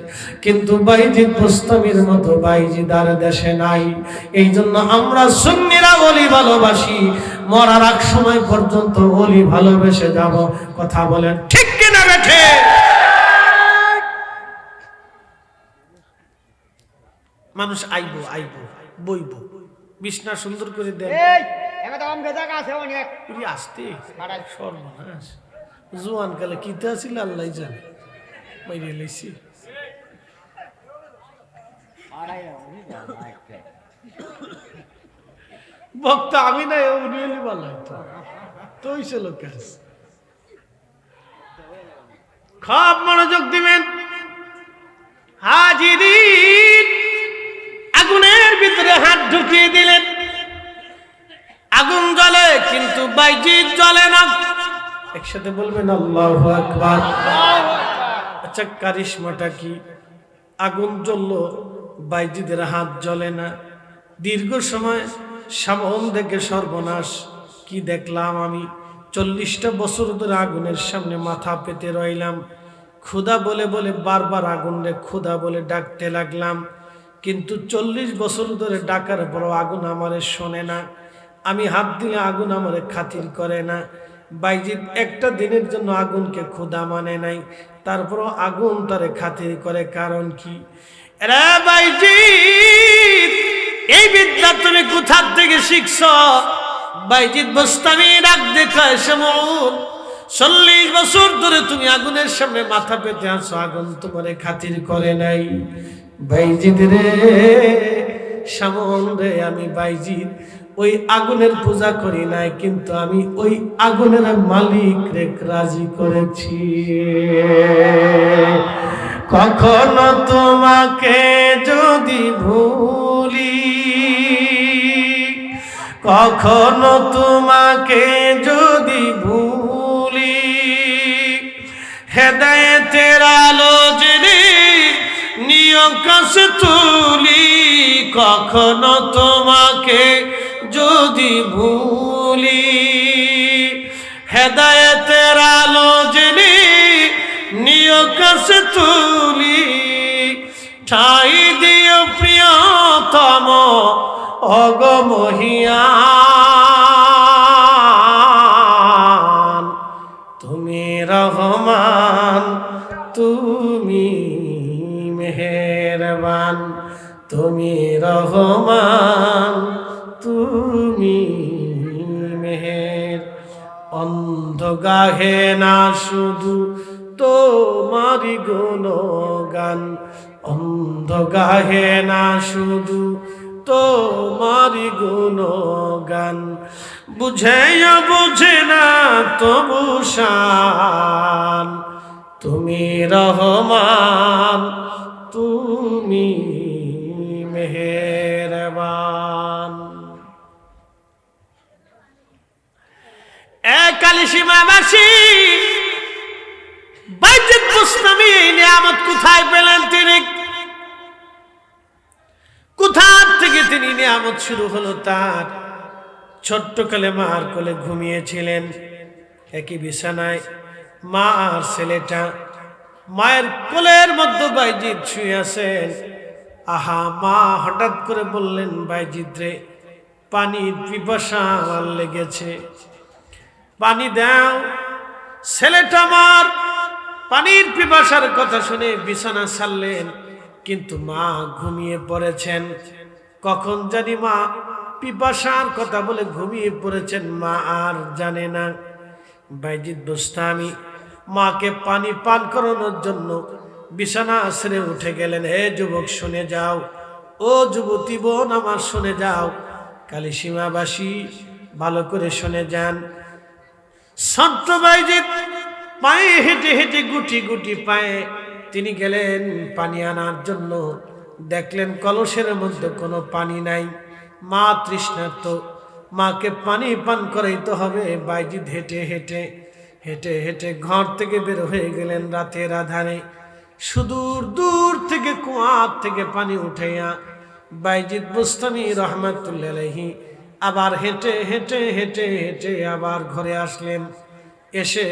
কিন্তু বাইজিদ বোস্তামির মতো বাইজিদ আর দেশে নাই। এই জন্য আমরা সুন্নিরা ওলি ভালোবাসি, মরার আগ সময় পর্যন্ত ওলি ভালোবেসে যাব। কথা বলেন ঠিক কিনা বেঠে? মানুষ আইবো আইবো বইব, বিছনা সুন্দর করে দেন, আসতে সর্বনাশ। জোয়ান কালে কিতে আছিল আল্লাহ জানে, বাইরে লাইছি। বক্তা আমি নাই, উনি হলে ভালো হইতো। তো হইছিল কাজ। খুব মনোযোগ দিবেন হাজিরিন। আগুনের ভিতরে হাত ঢুকিয়ে দিলেন, আগুন জ্বলে কিন্তু বাইজিদ জ্বলে না। একসাথে বলবেন আল্লাহু আকবার। আচ্ছা, কারিশমাটা কি? আগুন জ্বললো, বাইজিদের হাত জ্বলে না। দীর্ঘ সময় সামন দেখে সর্বনাশ। কি দেখলাম আমি? 40টা বছর ধরে আগুনের সামনে মাথা পেতে রইলাম। ক্ষুধা বলে বলে বারবার আগুন রে ক্ষুধা বলে ডাকতে লাগলাম, কিন্তু 40 বছর ধরে ডাকার পরও আগুন আমারে শোনে না। আমি হাত দিলে আগুন আমারে খাতির করে না। বাইজিদ একটা দিনের জন্য আগুনকে ক্ষুধা মানে নাই, তারপরও আগুন তারে খাতির করে। কারণ কি? এরা বাইজিদ, এই বিদ্যা তুমি কোথা থেকে শিখছ? বাইজিদ বোস্তামি ডাক দেখায়, শামউন 40 বছর ধরে তুমি আগুনের সামনে মাথা পেতে আছো, আগুন তোমারে খাতির করে নাই। বাইজিদ রে, শামউন রে, আমি বাইজিদ ওই আগুনের পূজা করি নাই, কিন্তু আমি ওই আগুনের মালিক রে রাজি করেছি। কখনো তোমাকে যদি ভুলি, কখনো তোমাকে যদি ভুলি, হেদায়েতের আলো জেনে নিয়ম কাছে তুলি। কখনো তোমাকে যদি ভুলি, হেদায়েতের আলো জেনে নিয়ম কাছে তুলি। ঠাই দিও প্রিয়তম অগমহিয়ান, তুমি রহমান, তুমি মেহেরবান, তুমি রহমান, তুমি মেহের। অন্ধ গাহে না শুধু তোমারি গুণগান, অন্ধ গাহে না শুধু তোমারি গুণগান। বুঝেও বুঝে না তবু শান, তুমি রহমান, তুমি মেহেরবান। কালিসীমাবাসী, বাইজিদ বোস্তামি এই নিয়ামত কোথায় পেলেন তিনি? কোথা থেকে তিনি নিয়ামত শুরু হলো তার? ছোট্ট কালে মার কোলে ঘুমিয়েছিলেন, একই বিছানায় মা আর ছেলেটা। মায়ের কোলের মধ্যে বাইজিদ শুয়ে আছেন। আহা, মা হঠাৎ করে বললেন, বাইজিদ রে, পানির পিপাসা আমার লেগেছে, পানি দাও। ছেলেটা আমার পানির পিপাসার কথা শুনে বিছানা ছাড়লেন, কিন্তু মা ঘুমিয়ে পড়েছেন। কখন জানি মা পিপাসার কথা বলে ঘুমিয়ে পড়েছেন, মা আর জানে না। বাইজিদ বোস্তামি মাকে পানি পান করানোর জন্য বিছানা ছেড়ে উঠে গেলেন। হে যুবক শুনে যাও, ও যুবতী বোন আমার শুনে যাও, কালিসীমাবাসী ভালো করে শুনে যান। ছোট্ট বাইজিৎ পায়ে হেঁটে হেঁটে গুটি গুটি পায়ে তিনি গেলেন পানি আনার জন্য। দেখলেন কলসের মধ্যে কোনো পানি নাই। মা তৃষ্ণার্ত, মাকে পানি পান করাইতে হবে। বাইজিৎ হেঁটে হেঁটে হেঁটে হেঁটে ঘর থেকে বের হয়ে গেলেন রাতের আধারে। সুদূর দূর থেকে কুয়ার থেকে পানি উঠাইয়া বাইজিৎ বুস্তামি রহমাতুল্লাহ আলাইহি আবার হেঁটে হেঁটে হেঁটে হেঁটে আবার ঘরে আসলেন। এসে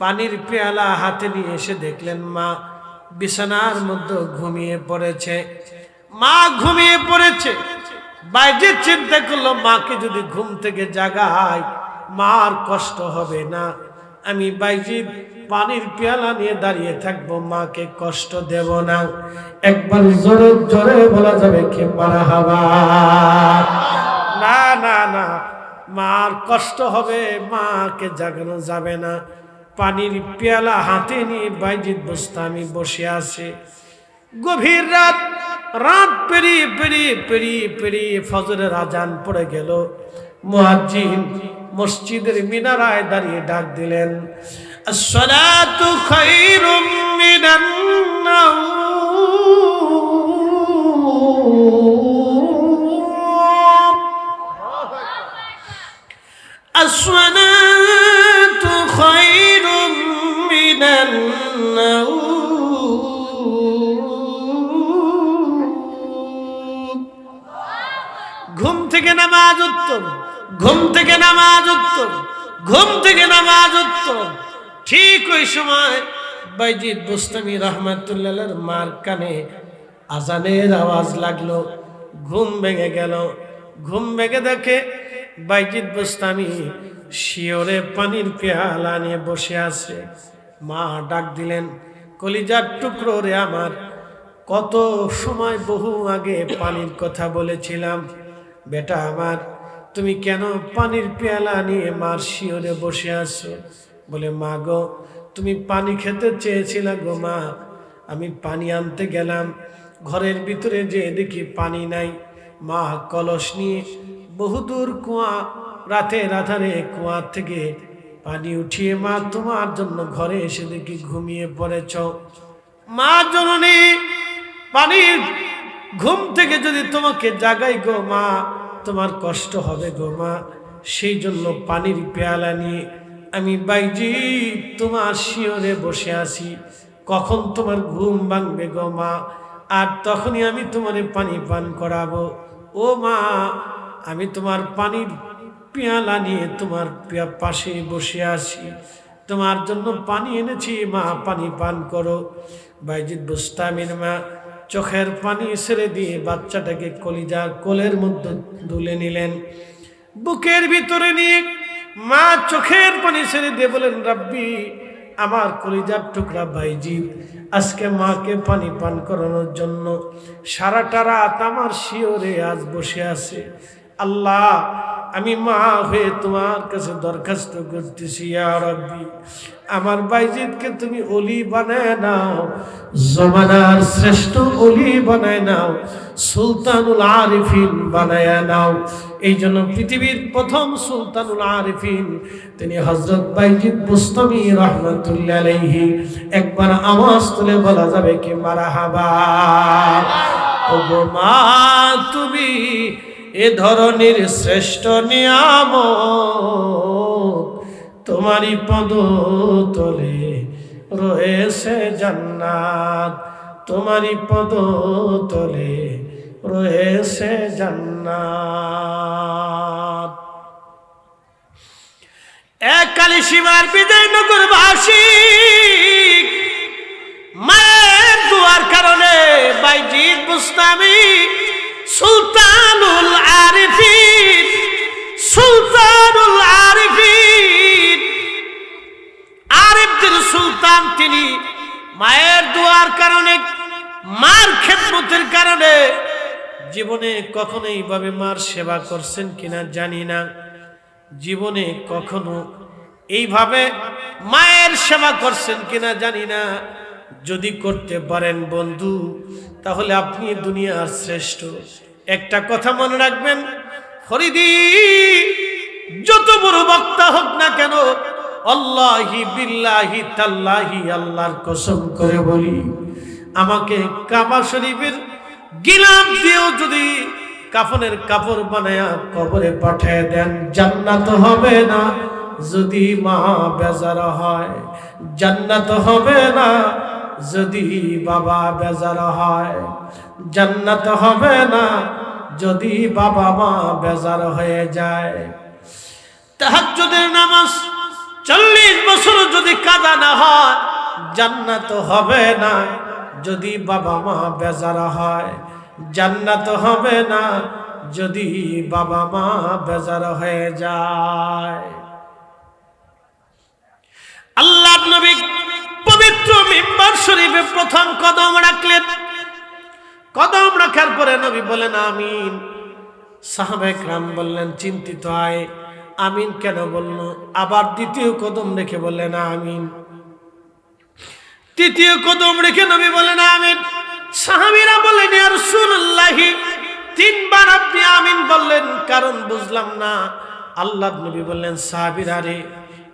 পানির পেয়ালা হাতে নিয়ে এসে দেখলেন মা বিছানার মধ্যে ঘুমিয়ে পড়েছে। মা ঘুমিয়ে পড়েছে। বাইজিৎ চিন্তা করলো, মাকে যদি ঘুম থেকে জাগাই মার কষ্ট হবে না। আমি বাইজিৎ পানির পেয়ালা নিয়ে দাঁড়িয়ে থাকবো, মাকে কষ্ট দেব না। একবার জোরে জোরে বলা যাবে কি মারহাবা? না না না, মার কষ্ট হবে, মাকে জাগানো যাবে না। পানির পেয়ালা হাতে নিয়ে বাইজিৎ বুস্তামি বসে আছে। গভীর রাত, রাত পেরিয়ে পেরিয়ে পেরিয়ে পেরিয়ে ফজরের আজান পড়ে গেল। মুয়াজ্জিন মসজিদের মিনারায় দাঁড়িয়ে ডাক দিলেন, আসসালাতু খায়রুম মিনান নাওম, আসসালাতু খায়রুম মিনান নাওম। ঘুম থেকে নামাজ উত্তম, ঘুম থেকে নামাজ উত্তম, ঘুম থেকে নামাজ উত্তম। ঠিক ওই সময় বাইজিৎ বুস্তামি রহমাতুল্লাহর মার কানে আজানের আওয়াজ লাগলো। ঘুম ভেঙে গেল। ঘুম ভেঙে দেখে বাইজিৎ বুস্তামি শিওরে পানির পেয়ালা নিয়ে বসে আছে। মা ডাক দিলেন, কলিজার টুকরো রে আমার, কত সময় বহু আগে পানির কথা বলেছিলাম, বেটা আমার তুমি কেন পানির পেয়ালা নিয়ে মার শিওরে বসে আছো? বলে, মা গো তুমি পানি খেতে চেয়েছিলে গো মা, আমি পানি আনতে গেলাম, ঘরের ভিতরে যে দেখি পানি নাই। মা কলস নিয়ে বহুদূর কুয়া, রাতের আধারে কুয়া থেকে পানি উঠিয়ে মা তোমার জন্য ঘরে এসে দেখি ঘুমিয়ে পড়েছ। মা জননী, পানির ঘুম থেকে যদি তোমাকে জাগাই গো মা, তোমার কষ্ট হবে গো মা, সেই জন্য পানির পেয়ালা নিয়ে আমি বাইজিৎ তোমার শিওরে বসে আছি। কখন তোমার ঘুম ভাঙবে গো মা, আর তখনই আমি তোমারে পানি পান করাবো। ও মা, আমি তোমার পানির পেয়ালা নিয়ে তোমার পাশে বসে আছি, তোমার জন্য পানি এনেছি, মা পানি পান করো। বাইজিৎ বুস্তামির মা চোখের পানি ছেড়ে দিয়ে বাচ্চাটাকে কলিজার কোলের মধ্যে তুলে নিলেন। বুকের ভিতরে নিয়ে মা চোখের পানি ছেড়ে দিয়ে বলেন, রাব্বি, আমার কলিজার টুকরা বাইজিৎ আজকে মাকে পানি পান করানোর জন্য সারাটা রাত আমার শিওরে আজ বসে আছে। আল্লাহ, আমি মা হয়ে তোমার কাছে দরখাস্ত করতেছি, ইয়া রাব্বি, আমার বাইজিৎকে তুমি ওলি বানায় নাও, জমানার শ্রেষ্ঠ ওলি বানায় নাও, সুলতানুল আরিফিন বানায় নাও। এই জন্য পৃথিবীর প্রথম সুলতানুল আরিফিন তিনি হযরত বাইজিৎ বুস্তামি রহমাতুল্লাহ আলাইহি। একবার আওয়াজ তুলে বলা যাবে কি মারহাবা? ওগো মা, তুমি এ ধরনের শ্রেষ্ঠ নিয়ামত, তোমারই পদ তলে রয়েছে জান্নাত, তোমারই পদ তলে রয়েছে জান্নাত। এক কালিসীমার বিজয়নগরবাসী মায়ের দুয়ার কারণে বাইজিৎ বুস্তামি সুলতানুল আরিফিন, সুলতানুল আরিফিন, আরিফদের সুলতান তিনি মায়ের দুয়ার কারণে, মার খেদমতের কারণে জীবনে কখনো এইভাবে মার সেবা করছেন কিনা জানি না, জীবনে কখনো এইভাবে মায়ের সেবা করছেন কিনা জানি না। যদি করতে পারেন বন্ধু, তাহলে আপনি দুনিয়ার শ্রেষ্ঠ। একটা কথা মনে রাখবেন, ফরিদি যত বড় বক্তা হোক না কেন, আল্লাহি বিল্লাহি তাল্লাহি, আল্লাহর কসম করে বলি, আমাকে কাবা শরীফের গিলাফ দিয়েও যদি কাফনের কাপড় বানায়া কবরে পাঠিয়ে দেন, জান্নাত হবে না যদি মা বেজার হয়, জান্নাত হবে না যদি বাবা বেজার হয়, জান্নাত হবে না যদি বাবা মা বেজার হয়ে যায়। তাহাজ্জুদের নামাজ 40 বছর যদি কাজা না হয়, জান্নাত হবে না যদি বাবা মা বেজার হয়, জান্নাত হবে না যদি বাবা মা বেজার হয়ে যায়। আল্লাহর নবী পবিত্র মিম্বার শরীফে প্রথম কদম রাখলেন। কদম রাখার পরে নবী বলেন আমিন। সাহাবায়ে কেরাম বললেন চিন্তিত হয়, আমিন কেন বলল? আবার দ্বিতীয় কদম রেখে বললেন আমিন। তৃতীয় কদম রেখে নবী বলেন আমিন। সাহাবীরা বললেন ইয়া রাসূলুল্লাহ, 3 বার আপনি আমিন বললেন, কারণ বুঝলাম না। আল্লাহর নবী বললেন সাহাবীরা রে,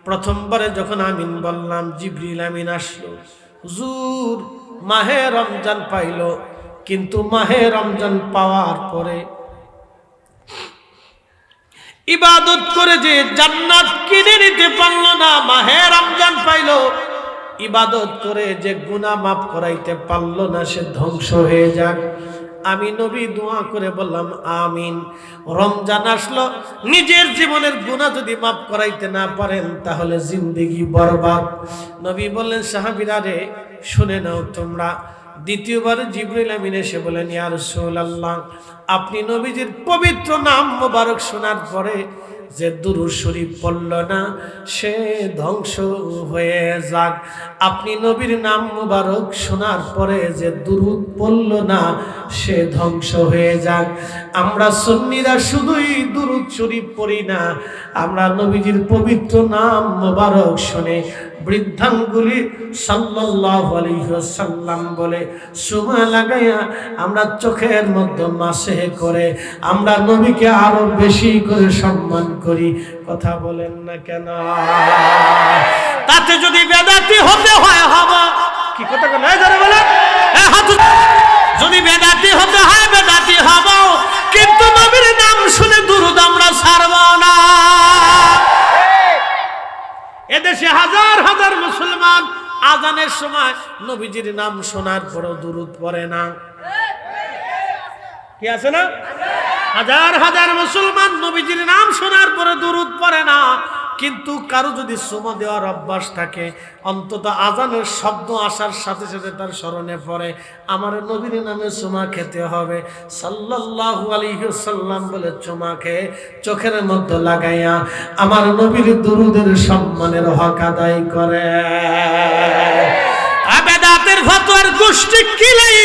প্রথমবারে যখন আমিন বললাম জিবরিল আমিন আসলো, হুজুর মাহে রমজান পাইলো, কিন্তু মাহে রমজান পাওয়ার পরে ইবাদত করে যে জান্নাত কিনে নিতে পারলো না, মাহে রমজান পাইলো, ইবাদত করে যে গুনাহ মাফ করাইতে পারলো না, সে ধ্বংস হয়ে যাক। আমি নবী দোয়া করে বললাম আমিন। রমজান আসলো, নিজের জীবনের গুনাহ যদি মাফ করাইতে না পারেন তাহলে জিন্দেগি বরবাদ। নবী বললেন সাহাবীরা রে শুনে নাও তোমরা। দ্বিতীয়বার জিবরিল আমিন এসে বলেন ইয়া রাসূলুল্লাহ, আপনি নবীজির পবিত্র নাম মোবারক শোনার পরে যে দুরূদ শরীফ পড়ল না, সে ধ্বংস হয়ে যাক। আপনি নবীর নাম মোবারক শোনার পরে যে দুরূদ পড়ল না, সে ধ্বংস হয়ে যাক। আমরা সুন্নিরা শুধুই দুরূদ শরীফ পড়ি না, আমরা নবীজির পবিত্র নাম মোবারক শুনে বৃদ্ধাঙ্গুলি সাল্লাল্লাহু আলাইহি ওয়াসাল্লাম বলে সুমা লাগাইয়া আমরা চোখের মধ্যে মাসে করে আমরা নবীকে আরো বেশি করে সম্মান করি। কথা বলেন না কেন? তাতে যদি বেদাতি হতে হয় হবে কি? কথা বলেন যারা বলে যদি বেদাতি হতে হয় বেদাতি হব, কিন্তু নবীর নাম শুনে দুরূদ আমরা ছাড়ব না। এদেশে হাজার হাজার মুসলমান আজানের সময় নবীজির নাম শোনার পরও দুরূদ পড়ে না। কি আছে না? হাজার হাজার মুসলমান নবীজির নাম শোনার পরে দুরূদ পড়ে না। কিন্তু কারো যদি সুমা দেওয়ার অভ্যাস থাকে, অন্তত আজানের শব্দ আসার সাথে সাথে তার স্মরণে পড়ে আমার নবীর নামে চুমা খেতে হবে, সাল্লাল্লাহু আলাইহি ওয়াসাল্লাম বলে চুমা খেয়ে চোখের মধ্যে লাগাইয়া আমার নবীর দুরূদের সম্মানের হক আদায় করে। বেদাতের ফতোয়ার গোষ্ঠী কিলাই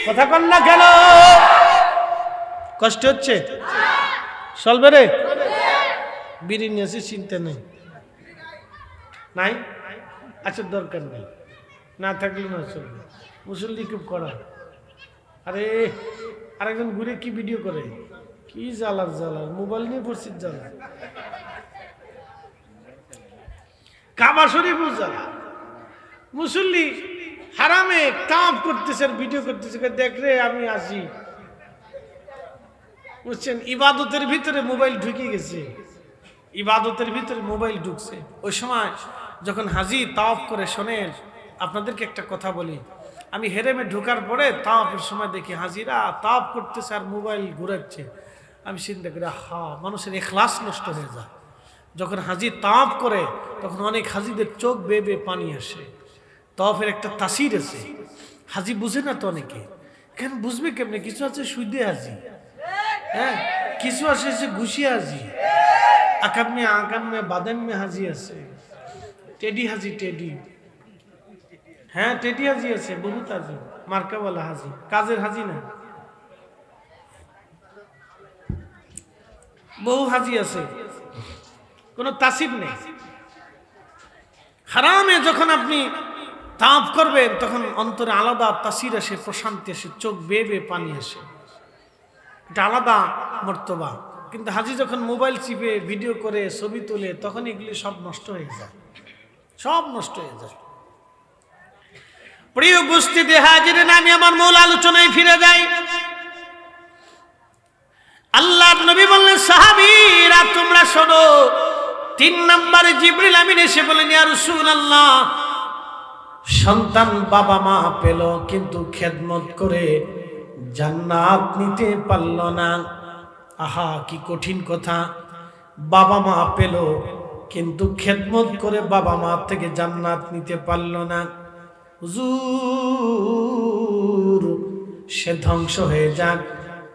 কথা কন না কেন? কষ্ট হচ্ছে? চলবে রে? বিড়ি নিয়েছি, চিন্তা নেই নাই? আচ্ছা দরকার নেই, না থাকলে না চলবে। মুসল্লি খুব করা। আরে আরেকজন ঘুরে কি ভিডিও করে, কি জ্বালার জ্বালার, মোবাইল নিয়ে পড়ছি জ্বালা, কাবা শরীফ জ্বালা। মুসল্লি হারামে কাম করতেছে আর ভিডিও করতেছে, দেখ রে আমি আসি। বুঝছেন, ইবাদতের ভিতরে মোবাইল ঢুকে গেছে, ইবাদতের ভিতরে মোবাইল ঢুকছে। ওই সময় যখন হাজি তাওয়াফ করে, শোনেন আপনাদেরকে একটা কথা বলি, আমি হেরেমে ঢোকার পরে তাওয়াফের সময় দেখি হাজিরা তাওয়াফ করতেছে আর মোবাইল ঘুরাচ্ছে। আমি চিন্তা করি মানুষের ইখলাস নষ্ট হয়ে যায়। যখন হাজি তাওয়াফ করে তখন অনেক হাজিদের চোখ বেয়ে বেয়ে পানি আসে। তাওয়াফের একটা তাসির আছে, হাজি বুঝে না তো অনেকে। কেন বুঝবে কেমনে? কিছু আছে সুদে হাজি, হ্যাঁ, কিছু আছে যে ঘুষি হাজি, আকামে বাদামে হাজি আছে, টেডি হাজি, টেডি, হ্যাঁ টেডি হাজি আছে, বহুত হাজি, মার্কাওয়ালা হাজি, কাজের হাজি না, বহু হাজি আছে, কোনো তাসির নেই। হারামে যখন আপনি তাওয়াফ করবেন তখন অন্তরে আলাদা তাসির আসে, প্রশান্তি আসে, চোখ বেয়ে বেয়ে পানি আসে। এটা আলাদা মর্তবা। কিন্তু হাজি যখন মোবাইল চিপে ভিডিও করে ছবি তোলে তখন এগুলি সব নষ্ট হয়ে যায়, সব নষ্ট হয়ে যায়। প্রিয় উপস্থিতি হাজিরিন, আমি আমার মূল আলোচনায় ফিরে যাই। আল্লাহর নবী বললেন, সাহাবীরা তোমরা শোনো। 3 নম্বরে জিবরিল আমিন এসে বলেন, ইয়া রাসূলুল্লাহ, সন্তান বাবা মা পেল কিন্তু খেদমত করে জান্নাত নিতে পারল না। আহা, কি কঠিন কথা! বাবা মা পেল কিন্তু খেদমত করে বাবা মা থেকে জান্নাত নিতে পারল না। হুজুর, সে ধ্বংস হয়ে যাক।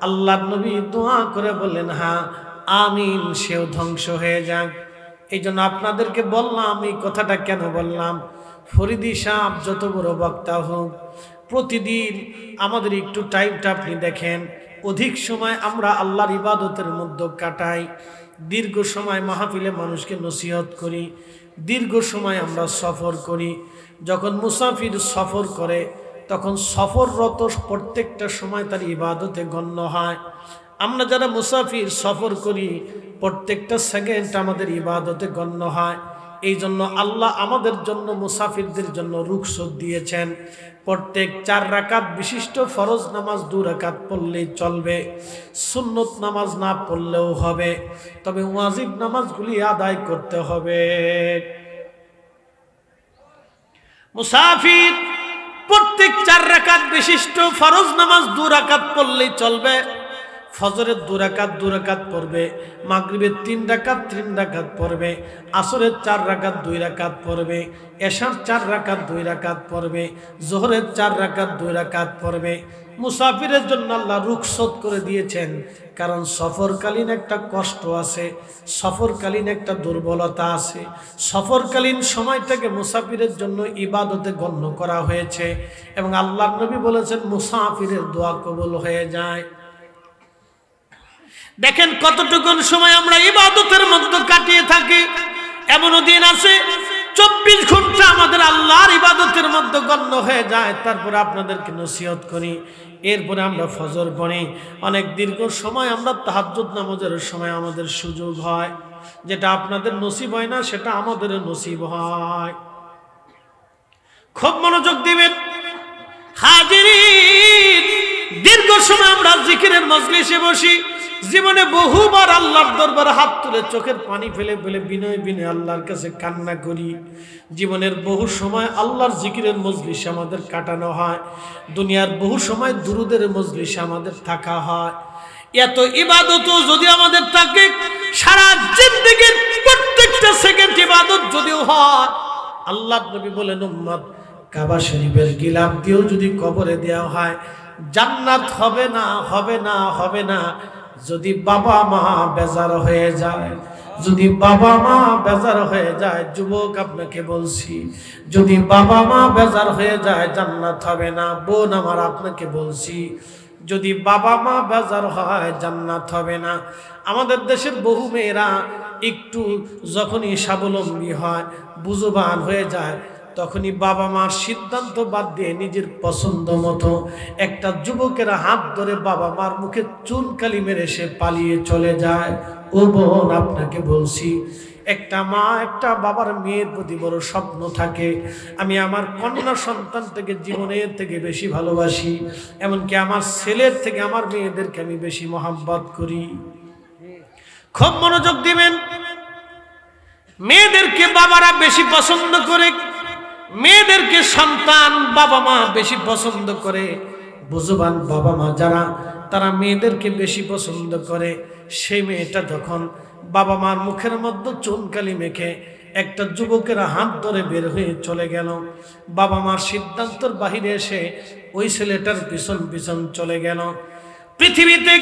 আল্লাহর নবী দোয়া করে বললেন, হ্যাঁ আমিন, সেও ধ্বংস হয়ে যাক। এই জন্য আপনাদেরকে বললাম, এই কথাটা কেন বললাম, ফরিদি সাহেব যত বড় বক্তা হোক, প্রতিদিন আমাদের একটু টাইমটা আপনি দেখেন, অধিক সময় আমরা আল্লাহর ইবাদতের মধ্যে কাটাই, দীর্ঘ সময় মাহফিলে মানুষকে নসিহত করি, দীর্ঘ সময় আমরা সফর করি। যখন মুসাফির সফর করে তখন সফররত প্রত্যেকটা সময় তার ইবাদতে গণ্য হয়। আমরা যারা মুসাফির সফর করি প্রত্যেকটা সেকেন্ড আমাদের ইবাদতে গণ্য হয়। এই জন্য আল্লাহ আমাদের জন্য মুসাফিরদের জন্য রুখসত দিয়েছেন। প্রত্যেক 4 রাকাত বিশিষ্ট ফরজ নামাজ 2 রাকাত পড়লেই চলবে, সুন্নত নামাজ না পড়লেও হবে, তবে ওয়াজিব নামাজগুলি আদায় করতে হবে। মুসাফির প্রত্যেক 4 রাকাত বিশিষ্ট ফরজ নামাজ 2 রাকাত পড়লেই চলবে। ফজরের 2 রাকাত পড়বে, মাগরিবের 3 রাকাত পড়বে, আসরের 4 রাকাত 2 রাকাত পড়বে, এশার 4 রাকাত 2 রাকাত পড়বে, জোহরের 4 রাকাত 2 রাকাত পড়বে। মুসাফিরের জন্য আল্লাহ রুখসত করে দিয়েছেন, কারণ সফরকালীন একটা কষ্ট আছে, সফরকালীন একটা দুর্বলতা আছে। সফরকালীন সময়টাকে মুসাফিরের জন্য ইবাদতে গণ্য করা হয়েছে এবং আল্লাহর নবী বলেছেন মুসাফিরের দোয়া কবুল হয়ে যায়। দেখেন কতটুকুন সময় আমরা ইবাদতের মধ্যে কাটিয়ে থাকি। এমনও দিন আছে 24 ঘন্টা আমাদের আল্লাহর ইবাদতের মধ্যে গণ্য হয়ে যায়। তারপরে আপনাদেরকে নসিহত করি, এরপরে আমরা ফজর পড়ি, অনেক দীর্ঘ সময় আমরা তাহাজ্জুদ নামাজের সময় আমাদের সুযোগ হয়। যেটা আপনাদের নসিব হয় না সেটা আমাদের নসিব হয়। খুব মনোযোগ দিবেন হাজিরিন, দীর্ঘ সময় আমরা জিকিরের মজলিসে বসি। জীবনে বহুবার আল্লাহর দরবারে হাত তুলে চোখের পানি ফেলে ফেলে বিনয় বিনয় আল্লাহর কাছে কান্না করি। জীবনের বহু সময় আল্লাহর জিকিরের মজলিসে আমাদের কাটানো হয়, দুনিয়ার বহু সময় দুরুদের মজলিসে আমাদের থাকা হয়। এত ইবাদত যদি আমাদের থাকে, সারা জিন্দেগীর প্রত্যেকটা সেকেন্ড ইবাদত যদিও হয়, আল্লাহর নবী বলেন উম্মত কাবা শরীফের গিলাফ দিয়েও যদি কবরে দেওয়া হয় জান্নাত হবে না, হবে না, হবে না। যদি বাবা মা বেজার হয়ে যায়, যদি বাবা মা বেজার হয়ে যায়, যুবক আপনাকে বলছি, যদি বাবা মা বেজার হয়ে যায় জান্নাত হবে না। বোন আমার আপনাকে বলছি, যদি বাবা মা বেজার হয় জান্নাত হবে না। আমাদের দেশের বহু মেয়েরা একটু যখনই স্বাবলম্বী হয়, বুঝবান হয়ে যায়, তখনই বাবা মার সিদ্ধান্ত বাদ দিয়ে নিজের পছন্দ মতো একটা যুবকের হাত ধরে বাবা মার মুখে চুনকালি মেরে সে পালিয়ে চলে যায়। ও বোন আপনাকে বলছি, একটা মা একটা বাবার মেয়ের প্রতি বড় স্বপ্ন থাকে, আমি আমার কন্যা সন্তান থেকে জীবনের থেকে বেশি ভালোবাসি, এমনকি আমার ছেলের থেকে আমার মেয়েদেরকে আমি বেশি মহব্বত করি। খুব মনোযোগ দিবেন, মেয়েদেরকে বাবারা বেশি পছন্দ করে, মেয়েদেরকে সন্তান বাবা মা বেশি পছন্দ করে। বুঝবান বাবা মা যারা, তারা মেয়েদেরকে বেশি পছন্দ করে। সেই মেয়েটা যখন বাবা মার মুখের মধ্যে চুনকালি মেখে একটা যুবকের হাত ধরে বের হয়ে চলে গেল, বাবা মার সিদ্ধান্তের বাহিরে এসে ওই ছেলেটার পিছন পিছন চলে গেল। পৃথিবীতে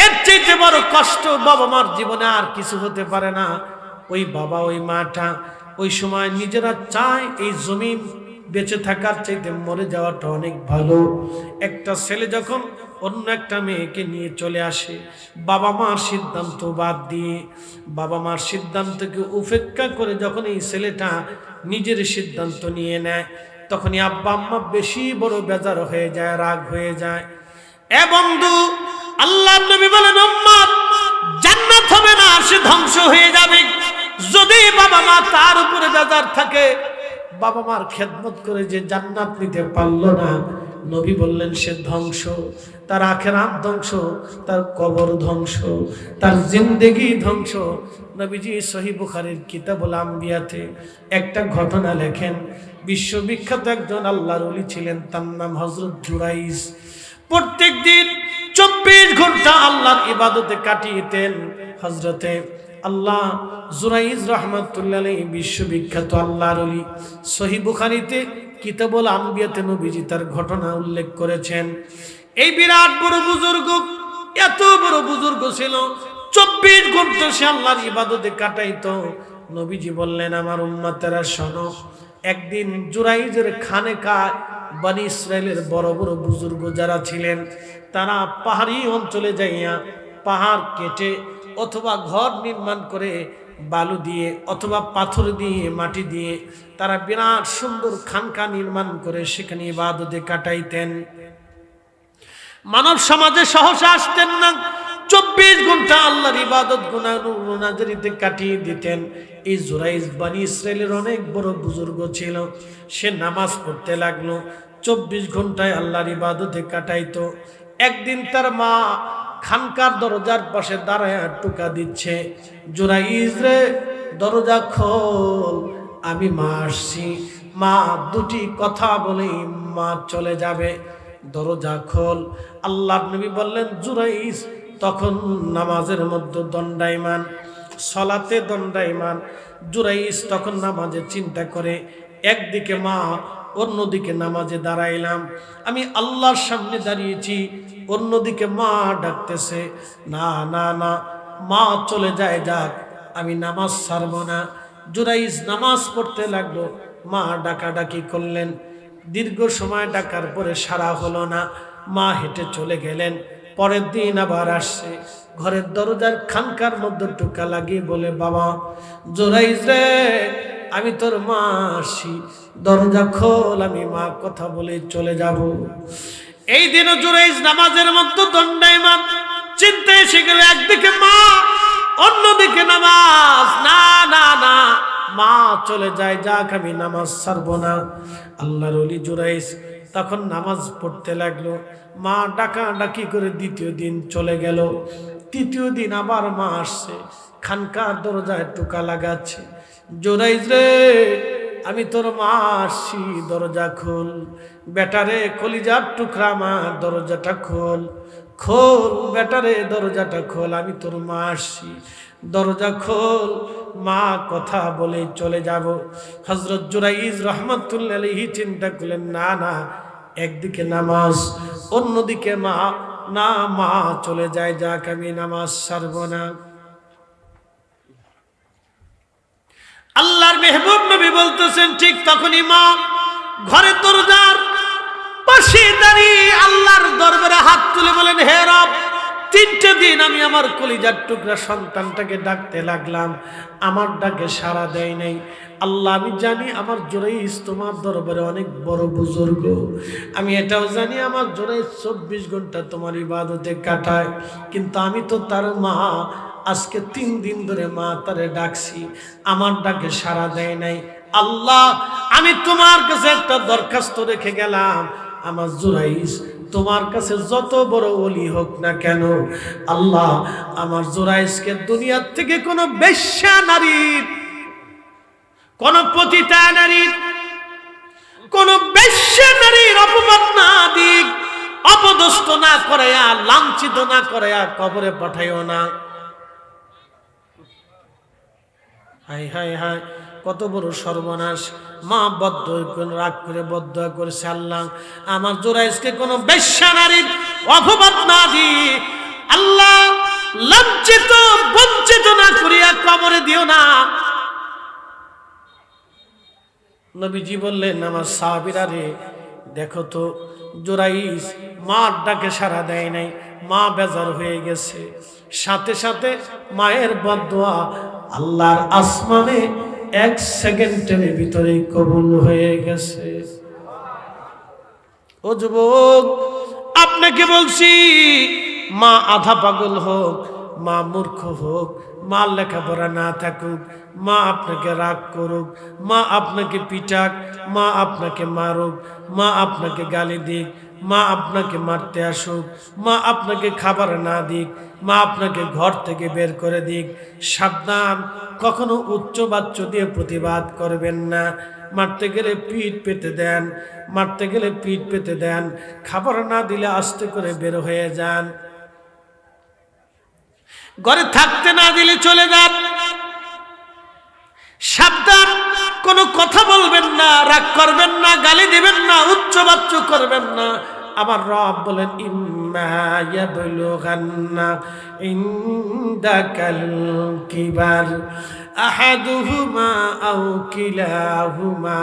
এর চাইতে বড় কষ্ট বাবা মার জীবনে আর কিছু হতে পারে না। ওই বাবা ওই মাটা ওই সময় নিজেরা চায় এই জমিন বেঁচে থাকার চাইতে মরে যাওয়াটা অনেক ভালো। একটা ছেলে যখন অন্য একটা মেয়েকে নিয়ে চলে আসে, বাবা মার সিদ্ধান্ত বাদ দিয়ে, বাবা মার সিদ্ধান্তকে উপেক্ষা করে যখন এই ছেলেটা নিজের সিদ্ধান্ত নিয়ে নেয়, তখনই আব্বা আম্মা বেশি বড় বেজার হয়ে যায়, রাগ হয়ে যায়। এ বন্ধু, আল্লাহর নবী বলেন উম্মত জান্নাত ধ্বংস হয়ে যাবে। যদি বাবা মা তার উপরে বেজার থাকে, বাবা মার খেদমত করে যে জান্নাত নিতে পারলো না, নবী বললেন সে ধ্বংস, তার আখিরাত ধ্বংস, তার কবর ধ্বংস, তার জিন্দেগি ধ্বংস। নবীজি সহিহ বুখারীর কিতাবুল আম্বিয়াতে একটা ঘটনা লেখেন। বিশ্ববিখ্যাত একজন আল্লাহর ওলি ছিলেন, তার নাম হযরত জুরাইজ। প্রত্যেক দিন 24 ঘন্টা আল্লাহর ইবাদতে কাটিয়েতেন হযরতে আল্লাহ জুরাইজ রাহমাতুল্লাহ আলাইহি, বিশ্ববিখ্যাত আল্লাহর ওলি। সহিহ বুখারীতে কিতাবুল আম্বিয়াতে নবীজি তার ঘটনা উল্লেখ করেছেন। এই বিরাট বড় বুজুর্গ, এত বড় বুজুর্গ ছিল, 24 ঘন্টা সে আল্লাহর ইবাদতে কাটাইতো। নবীজি বললেন, আমার উম্মতেরা শোনো, একদিন জুরাইজের খানেকায় বনি ইসরাইলের বড় বড় বুজুর্গ যারা ছিলেন, তারা পাহাড়ি অঞ্চলে যাইয়া পাহাড় কেটে অথবা ঘর নির্মাণ করে বালু দিয়ে অথবা পাথর দিয়ে মাটি দিয়ে তারা বিরাট সুন্দর খানকা নির্মাণ করে সেখানে ইবাদতে কাটাইতেন। মানব সমাজে সহসা আসতেন না, 24 ঘন্টা আল্লাহর ইবাদত গুনাহগারিতে কাটিয়ে দিতেন। এই জুরাইজ বনি ইসরাইলের অনেক বড় বুজুর্গ ছিল। সে নামাজ পড়তে লাগলো, 24 ঘন্টায় আল্লাহর ইবাদতে কাটাইতো। একদিন তার মা খানকার দরজার পাশে দাঁড়ায় টোকা দিচ্ছে, জুরাইজ রে দরজা খোল, আমি মা আসছি। মা দুটি কথা বলেই মা চলে যাবে, দরজা খোল। আল্লাহর নবী বললেন, জুরাইজ তখন নামাজের মধ্যে দণ্ডায়মান, সলাতে দণ্ডায়মান। জুরাইজ তখন নামাজে চিন্তা করে, একদিকে মা, অন্যদিকে নামাজে দাঁড়াইলাম, আমি আল্লাহর সামনে দাঁড়িয়েছি, অন্যদিকে মা ডাকতেছে, না না না, মা চলে যায় যাক, আমি নামাজ ছাড়ব না। জুরাইজ নামাজ পড়তে লাগলো, মা ডাকাডাকি করলেন, দীর্ঘ সময় ডাকার পরে সাড়া হলো না, মা হেঁটে চলে গেলেন। পরের দিন আবার আসছে, ঘরের দরজার খানকার মধ্যে টোকা লাগিয়ে বলে, বাবা জুরাইজ রে, আমি তোর মা আসি, দরজা খোল, আমি মা কথা বলে চলে যাব। এই দিনও জুরাইজ নামাজের মধ্যে দণ্ডায়মান, চিন্তা এসে গেল, একদিকে মা, অন্যদিকে নামাজ, না না না, মা চলে যায় যাক, আমি নামাজ ছাড়বো না। আল্লাহর ওলি জুরাইজ তখন নামাজ পড়তে লাগলো, মা ডাকাডাকি করে দ্বিতীয় দিন চলে গেল। তৃতীয় দিন আবার মা আসছে, খানকার দরজায় টোকা লাগাচ্ছে, জুরাইজ রে, আমি তোর মা আসছি, দরজা খোল। বেটারে কলিজার টুকরা, মা দরজাটা খোল, খোল বেটারে, দরজাটা খোল, আমি তোর মা আসছি, দরজা খোল, মা কথা বলে চলে যাব। হযরত জুরাইজ রাহমাতুল্লাহি আলাইহি চিন্তা করলেন, না না, একদিকে নামাজ, অন্যদিকে মা, না, মা চলে যায় যাক, আমি নামাজ ছাড়ব না। আল্লাহর মেহবুব নবী বলতেছেন, ঠিক তখনই মা ঘরে দরজার পাশে দাঁড়িয়ে আল্লাহর দরবারে হাত তুলে বলেন, হে রব, 3টে দিন আমি আমার কলিজার টুকরা সন্তানটাকে ডাকতে লাগলাম, আমার ডাকে সাড়া দেয় নাই। আল্লাহ, আমি জানি আমার জুরাইজ তোমার দরবারে অনেক বড় বুজুর্গ, আমি এটাও জানি আমার জুরাইজ 24 ঘন্টা তোমার ইবাদতে কাটায়, কিন্তু আমি তো তার মা, আজকে 3 দিন ধরে মা তারে ডাকছি, আমার ডাকে সাড়া দেয় নাই। আল্লাহ, আমি তোমার কাছে একটা দরখাস্ত রেখে গেলাম, আমার জুরাইজ তোমার কাছে যত বড় ওলি হোক না কেন, আল্লাহ আমার জুরাইজকে দুনিয়ার থেকে কোনো বেশ্যা নারীর, কোন পতিতা নারীর, কোন বেশ্যা নারীর অপমান না দিক, অপদস্থ না করাইয়া, লাঞ্ছিত না করাইয়া কবরে পাঠাইও না। হাই হাই হাই, কত বড় সর্বনাশ। মা বদ্ধ রাগ করে বদ্ধ করেছে, আল্লাহ আমার জুরাইজকে কোনো বেশ্যা নারীর অপবাদ না দিয়ে, আল্লাহ লাঞ্ছিত বঞ্চিত না করিয়া কবরে দিও না। নবীজি বললেন, আমার সাহাবীরা রে, দেখো তো জুরাইজ মার ডাকে সাড়া দেয় নাই, মা বেজার হয়ে গেছে। সাথে সাথে মায়ের বদদোয়া আল্লাহর আসমানে 1 সেকেন্ডের ভিতরে কবুল হয়ে গেছে। ও যুবক, আপনাকে বলছি, মা আধা পাগল হোক মা মূর্খ হোক, মা লেখাপড়া না থাকুক, মা আপনাকে রাগ করুক, মা আপনাকে পিটাক, মা আপনাকে মারুক, মা আপনাকে গালি দিক, মা আপনাকে মারতে আসুক, মা আপনাকে খাবার না দিক, মা আপনাকে ঘর থেকে বের করে দিক, সাবধান, কখনো উচ্চ বাচ্চ দিয়ে প্রতিবাদ করবেন না। মারতে গেলে পিঠ পেতে দেন, মারতে গেলে পিঠ পেতে দেন, খাবার না দিলে আস্তে করে বের হয়ে যান, ঘরে থাকতে না দিলে চলে যান। সাবধান, কোনো কথা বলবেন না, রাগ করবেন না, গালি দিবেন না, উচ্চ বাচ্চ করবেন না। আমার রব বলেন ইম্মা ইয়াবলুগান্না ইনদাকাল কিবার আহাদুহুমা আও কিলাহুমা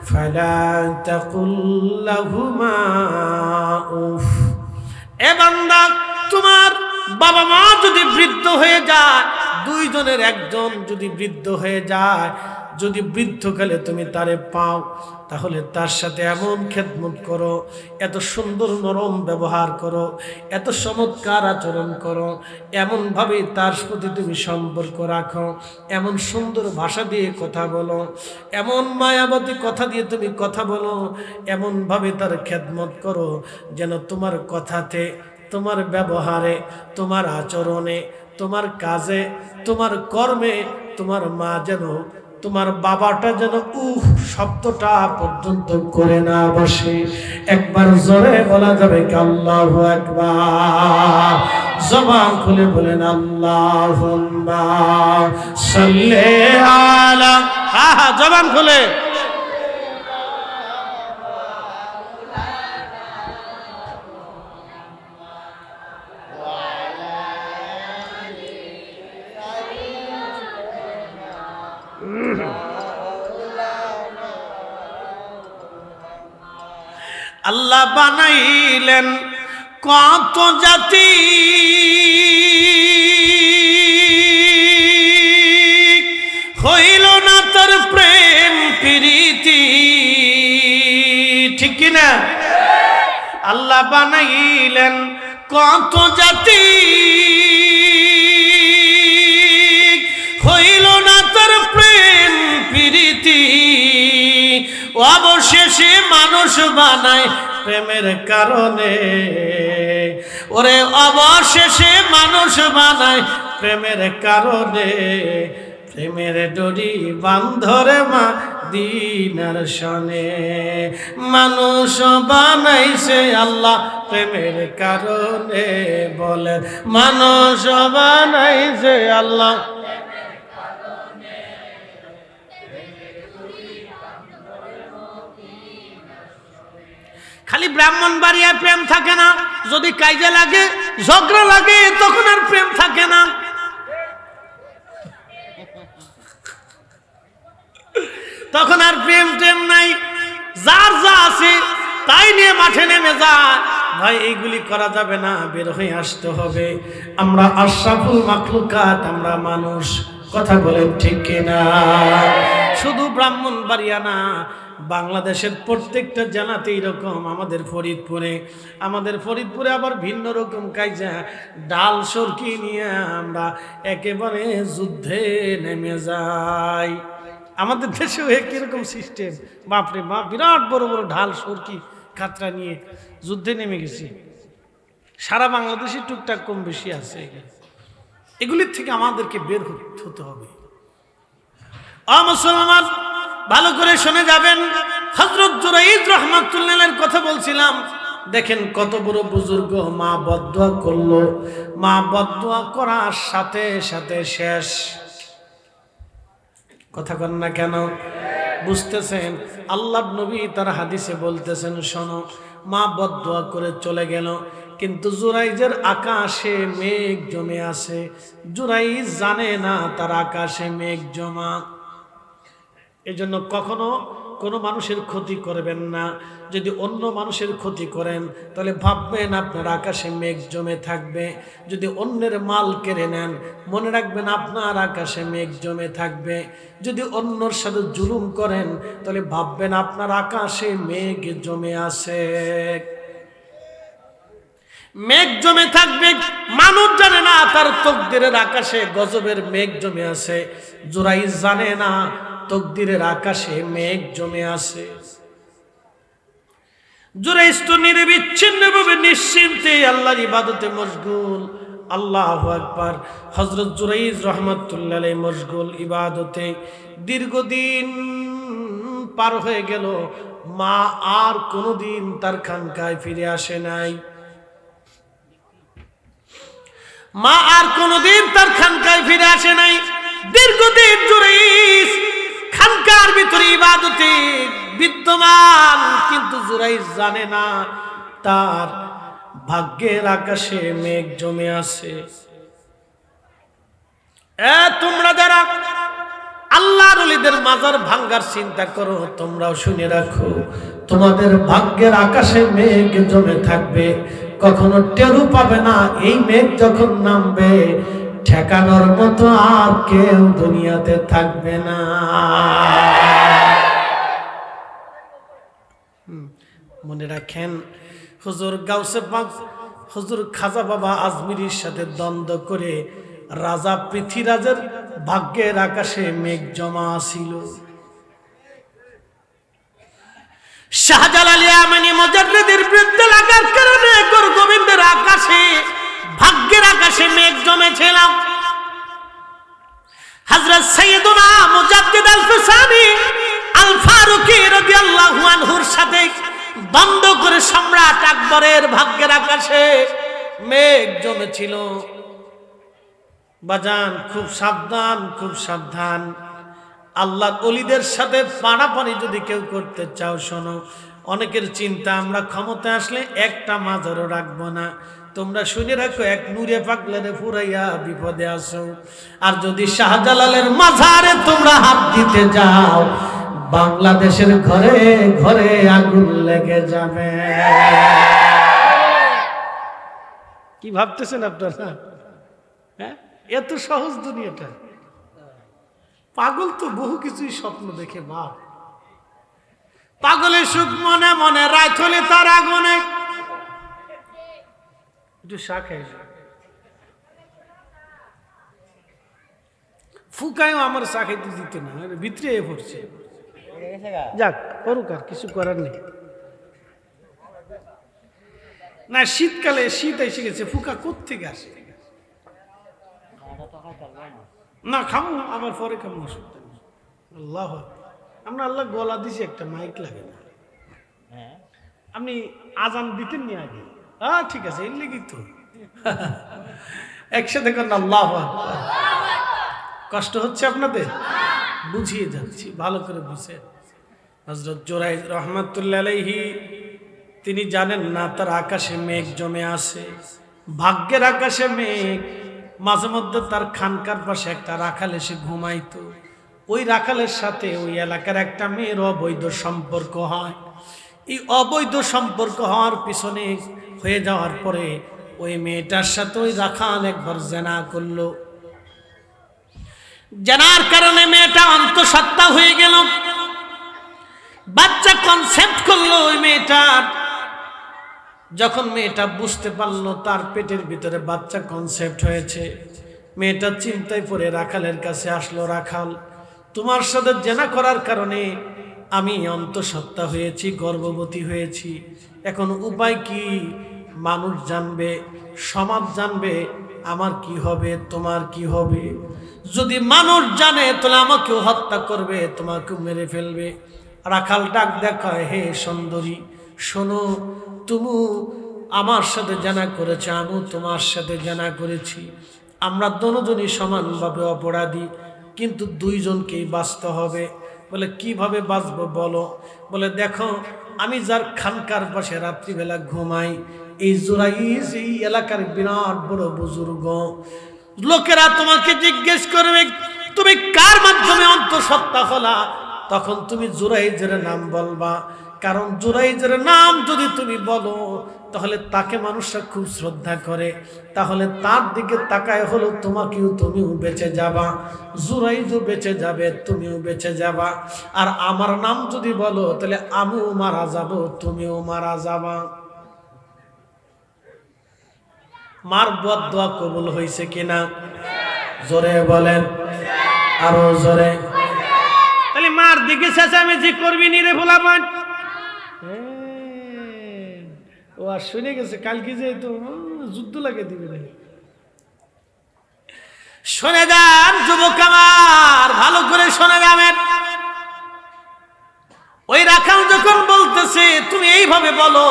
ফালা তাকুল লাহুমা উফ। এ বান্দা, তোমার বাবা মা যদি বৃদ্ধ হয়ে যায়, দুইজনের একজন যদি বৃদ্ধ হয়ে যায়, যদি বৃদ্ধকালে তুমি তারে পাও, তাহলে তার সাথে এমন খেদমত করো, এত সুন্দর নরম ব্যবহার করো, এত চমৎকার আচরণ করো, এমনভাবে তার প্রতি তুমি সম্পর্ক রাখো, এমন সুন্দর ভাষা দিয়ে কথা বলো, এমন মায়াবতী কথা দিয়ে তুমি কথা বলো, এমনভাবে তার খেদমত করো যেন তোমার কথাতে, তোমার ব্যবহারে, তোমার আচরণে, তোমার কাজে, তোমার কর্মে তোমার মা যেন, তোমার বাবাটা যেন শব্দটা পর্যন্ত করে না বসে। একবার জোরে বলা যাবে কি আল্লাহু আকবার? জবান খুলে বলেন আল্লাহুম্মা সাল্লি আলা, জবান খুলে। আল্লাহ বানাইলেন কত জাতি, হইল না তার প্রেম প্রীতি, ঠিক কিনা? আল্লাহ বানাইলেন কত জাতি, হইল না তার প্রেম প্রীতি, অবশেষে মানুষ বানায় প্রেমের কারণে। ওরে অবশেষে মানুষ বানায় প্রেমের কারণে, প্রেমের ডরি বান্ধরে মদিনার শনে। মানুষ বানাইছে আল্লাহ প্রেমের কারণে, বলেন মানুষ বানাইছে আল্লাহ। খালি ব্রাহ্মণবাড়িয়া প্রেম থাকে না, যদি কাইজা লাগে, ঝগড়া লাগে, তখন আর প্রেম থাকে না। তখন আর প্রেম টেম নাই, যার যা আছে তাই নিয়ে মাঠে নেমে যায়। ভাই এইগুলি করা যাবে না, বের হয়ে আসতে হবে। আমরা আশরাফুল মাখলুকাত, আমরা মানুষ, কথা বলেন ঠিক কিনা? শুধু ব্রাহ্মণবাড়িয়া না, বাংলাদেশের প্রত্যেকটা জেলাতে এরকম। আমাদের ফরিদপুরে আবার ভিন্ন রকম কাইজা, ডাল সরকি নিয়ে আমরা একেবারে যুদ্ধে নেমে যাই। আমাদের দেশেও একই রকম সিস্টেম। বাপরে বাপ, বিরাট বড় বড় ঢাল সরকি কাতরা নিয়ে যুদ্ধে নেমে গেছি। সারা বাংলাদেশে টুকটাক কম বেশি আছে। এগুলির থেকে আমাদেরকে বের হতে হবে। মুসলমান, ভালো করে শুনে যাবেন। হযরত জুরাইদ রাহমাতুল্লাহ এর কথা বলছিলাম। দেখেন কত বড় বুজুর্গ, মা বদদুয়া করলো, মা বদদুয়া করার সাথে সাথে শেষ। কথা কন না কেন? বুঝতেছেন? আল্লাহর নবী তার হাদিসে বলতেছেন, শোনো, মা বদদুয়া করে চলে গেল, কিন্তু জুরাইজের আকাশে মেঘ জমে আছে। জুরাইজ জানে না তার আকাশে মেঘ জমা। এজন্য কখনো কোনো মানুষের ক্ষতি করবেন না। যদি অন্য মানুষের ক্ষতি করেন তাহলে ভাববেন আপনার আকাশে মেঘ জমে থাকবে। যদি অন্যের মাল কেড়ে নেন, মনে রাখবেন আপনার আকাশে মেঘ জমে থাকবে। যদি অন্যর সাথে জুলুম করেন তাহলে ভাববেন আপনার আকাশে মেঘ জমে আছে। মেঘ জমে থাকবে, মানুষ জানে না তার তকদিরের আকাশে গজবের মেঘ জমে আছে। জুরাইজ জানে না তকদিরের আকাশে মেঘ জমে আছে। জুরাইজ তো নিরবিচ্ছিন্নভাবে নিশ্চিন্তে আল্লাহর ইবাদতে মশগুল। আল্লাহু আকবার। হযরত জুরাইজ রাহমাতুল্লাহ আলাইহি মশগুল ইবাদতে। দীর্ঘদিন পার হয়ে গেল, মা আর কোনোদিন তার খানকায় ফিরে আসে নাই। মা আর কোনোদিন তার খানকায় ফিরে আসে নাই। দীর্ঘদিন জুরাইজ খানকার ভিতরে ইবাদতে বিদ্যমান, কিন্তু জুরাইজ জানে না তার ভাগ্যের আকাশে মেঘ জমে আছে। তোমরা যারা আল্লাহর ওলিদের মাজার ভাঙ্গার চিন্তা করো, তোমরাও শুনে রাখো, তোমাদের ভাগ্যের আকাশে মেঘ জমে থাকবে, কখনো টেরও পাবে না। এই মেঘ যখন নামবে, ঠেকানোর মতো আর কেউ দুনিয়াতে থাকবে না। মনে রাখেন, হুজুর গাউসে পাক হুজুর খাজা বাবা আজমিরির সাথে দ্বন্দ্ব করে রাজা পৃথ্বীরাজের ভাগ্যের আকাশে মেঘ জমা ছিল। শাহজালাল ইয়ামানি মুজাদ্দিদের বিরুদ্ধে লাগার কারণে গোবিন্দের আকাশে ভাগ্যের আকাশে মেঘ জমেছিল। হযরত সাইয়্যিদুনা মুজাদ্দিদ আল-ফিসানি আল-ফারুকী রাদিয়াল্লাহু আনহুর সাথে দ্বন্দ্ব করে সম্রাট আকবরের ভাগ্যের আকাশে মেঘ জমেছিল। বাজান, খুব সাবধান, খুব সাবধান। আল্লাহর ওলিদের সাথে পানাপানি যদি কেউ করতে চাও, শোনো, অনেকের চিন্তা আমরা ক্ষমতা আসলে একটা মাজারও রাখবো না। তোমরা শুনে রাখো, এক নূরে পাগলারে ফুরাইয়া বিপদে আসো। আর যদি শাহজালালের মাজারে তোমরা হাত দিতে যাও, বাংলাদেশের ঘরে ঘরে আগুন লেগে যাবে। কি ভাবতেছেন আপনারা? হ্যাঁ, এত সহজ দুনিয়াটা? পাগল তো বহু কিছুই স্বপ্ন দেখে বাপ। পাগলের সুখ মনে মনে, রাত হলে তার আগুনে। একটু চা খাই। ফুকায়ও আমার চা খাইতে দিত না, ভিতরে পড়ছে। যাক, করুক, আর কিছু করার নেই। না, শীতকালে শীত এসে গেছে, ফুকা কোত্থেকে আসে? না খামু, আবার পরে খামু। আল্লাহ, আমরা আল্লাহ গলা দিছি, একটা মাইক লাগে না। আপনি আজান দিতেন নি আগে? ঠিক আছে, এর লেগে তো একসাথে করেন আল্লাহ। কষ্ট হচ্ছে আপনাদের? বুঝিয়ে যাচ্ছি, ভালো করে বুঝে। হযরত জুরাইজ রাহমাতুল্লাহ আলাইহি তিনি জানেন না তার আকাশে মেঘ জমে আছে, ভাগ্যের আকাশে মেঘ। মাঝে মধ্যে তার খানকার পাশে একটা রাখাল এসে ঘুমাইতো। ওই রাখালের সাথে ওই এলাকার একটা মেয়ের অবৈধ সম্পর্ক হয়। এই অবৈধ সম্পর্ক হওয়ার পিছনে হয়ে যাওয়ার পরে ওই মেয়েটার সাথে ওই রাখাল একবার জেনা করলো। জেনার কারণে মেয়েটা অন্তঃসত্ত্বা হয়ে গেল, বাচ্চা কনসেপ্ট করলো ওই মেয়েটার। যখন মেয়েটা বুঝতে পারলো তার পেটের ভিতরে বাচ্চা কনসেপ্ট হয়েছে, মেয়েটা চিন্তায় পড়ে রাখালের কাছে আসলো। রাখাল, তোমার সাথে জেনা করার কারণে আমি অন্তঃসত্ত্বা হয়েছি, গর্ভবতী হয়েছি। এখন উপায় কি? মানুষ জানবে, সমাজ জানবে, আমার কি হবে, তোমার কি হবে? যদি মানুষ জানে তাহলে আমাকেও হত্যা করবে, তোমাকেও মেরে ফেলবে। রাখাল ডাক দেখায়, হে সুন্দরী, শোনো, তুমি আমার সাথে জানা করেছে, আমি তোমার সাথে জানা করেছি। আমরা দুজনই সমানভাবে অপরাধী, কিন্তু দুইজনকেই বাঁচতে হবে। বলে কিভাবে বাঁচবো বলো? বলে দেখো, আমি যার খানকার পাশে রাত্রিবেলা ঘুমাই, এই জুরাইজ এই এলাকার বিরাট বড় বুজুর্গ। লোকেরা তোমাকে জিজ্ঞেস করবে তুমি কার মাধ্যমে অন্তঃসত্ত্বা হলা, তখন তুমি জুরাইজের নাম বলবা। কারণ জুরাইজের নাম যদি তুমি বলো তাহলে তাকে মানুষরা খুব শ্রদ্ধা করে, তাহলে তার দিকে তাকায় হলো তুমিও বেঁচে যাবা, জুরাইজও বেঁচে যাবে, তুমিও বেঁচে যাবা। আর আমার নাম যদি বলো তাহলে আমিও মারা যাব, তুমিও মারা যাবা। মার বদদোয়া কবুল হয়েছে কিনা? জোরে বলেন, আরো জোরে। তাহলে মার দিকে চেঁচামেচি করবি নি রে ভোলামান। ও আর শুনে গেছে কালকে যে তো যুদ্ধ লাগে দিবে রে। শুনে যান যুবক আমার, ভালো করে শুনে যাবেন। ওই রাখাল যখন বলতেছে তুমি এইভাবে বলো,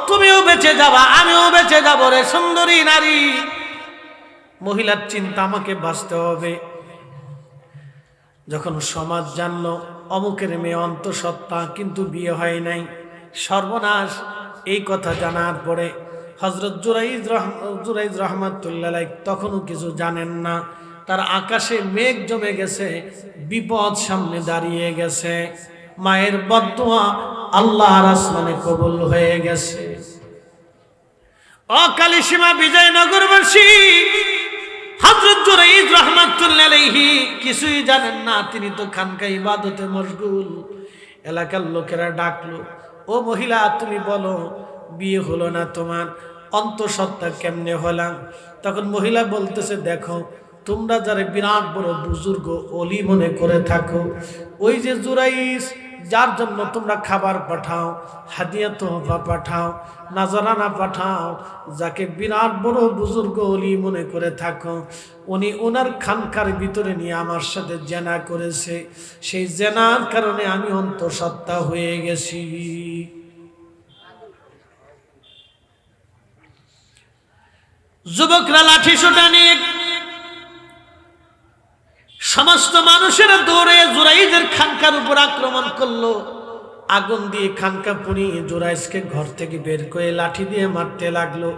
তুমিও বেঁচে যাবা আমিও বেঁচে যাবো রে সুন্দরী নারী, মহিলার চিন্তা আমাকে বাঁচতে হবে। যখন সমাজ জানলো অমুকের মেয়ে অন্তঃসত্ত্বা কিন্তু বিয়ে হয় নাই, সর্বনাশ। এই কথা জানার পরে হযরত জুরাইজ রহমাতুল্লাহ আলাইহি তখনও কিছু জানেন না, তার আকাশে মেঘ জমে গেছে, বিপদ সামনে দাঁড়িয়ে গেছে, মায়ের বদদোয়া আল্লাহর আসমানে কবুল হয়ে গেছে। ও কালিসীমা বিজয়নগরবাসী, হযরত জুরাইজ রাহমাতুল্লাহি আলাইহি কিছুই জানেন না, তিনি তো খানকা ইবাদতে মশগুল। এলাকার লোকেরা ডাকলো, ও মহিলা তুমি বলো বিয়ে হলো না তোমার, অন্তঃসত্ত্বা কেমনে হলাম? তখন মহিলা বলতেছে দেখো, তোমরা যারা বিরাট বড় বুজুর্গ ওলি মনে করে থাকো, ওই যে জুরাইজ যার জন্য তোমরা খাবার পাঠাও, হাদিয়া তোহফা পাঠাও, নাজরানা পাঠাও, যাকে বিরাট বড় বুজুর্গ ওলি মনে করে থাকো, উনি ওনার খানকার ভিতরে নিয়ে আমার সাথে জেনা করেছে, সেই জেনার কারণে আমি অন্তঃসত্ত্বা হয়ে গেছি। যুবকরা লাঠি সোটা নিয়ে সমস্ত মানুষের দৌড়ে জুরাইজের খানকার উপর আক্রমণ করলো, আগুন দিয়ে খানকা পুড়িয়ে জুরাইজকে ঘর থেকে বের করে লাঠি দিয়ে মারতে লাগলো।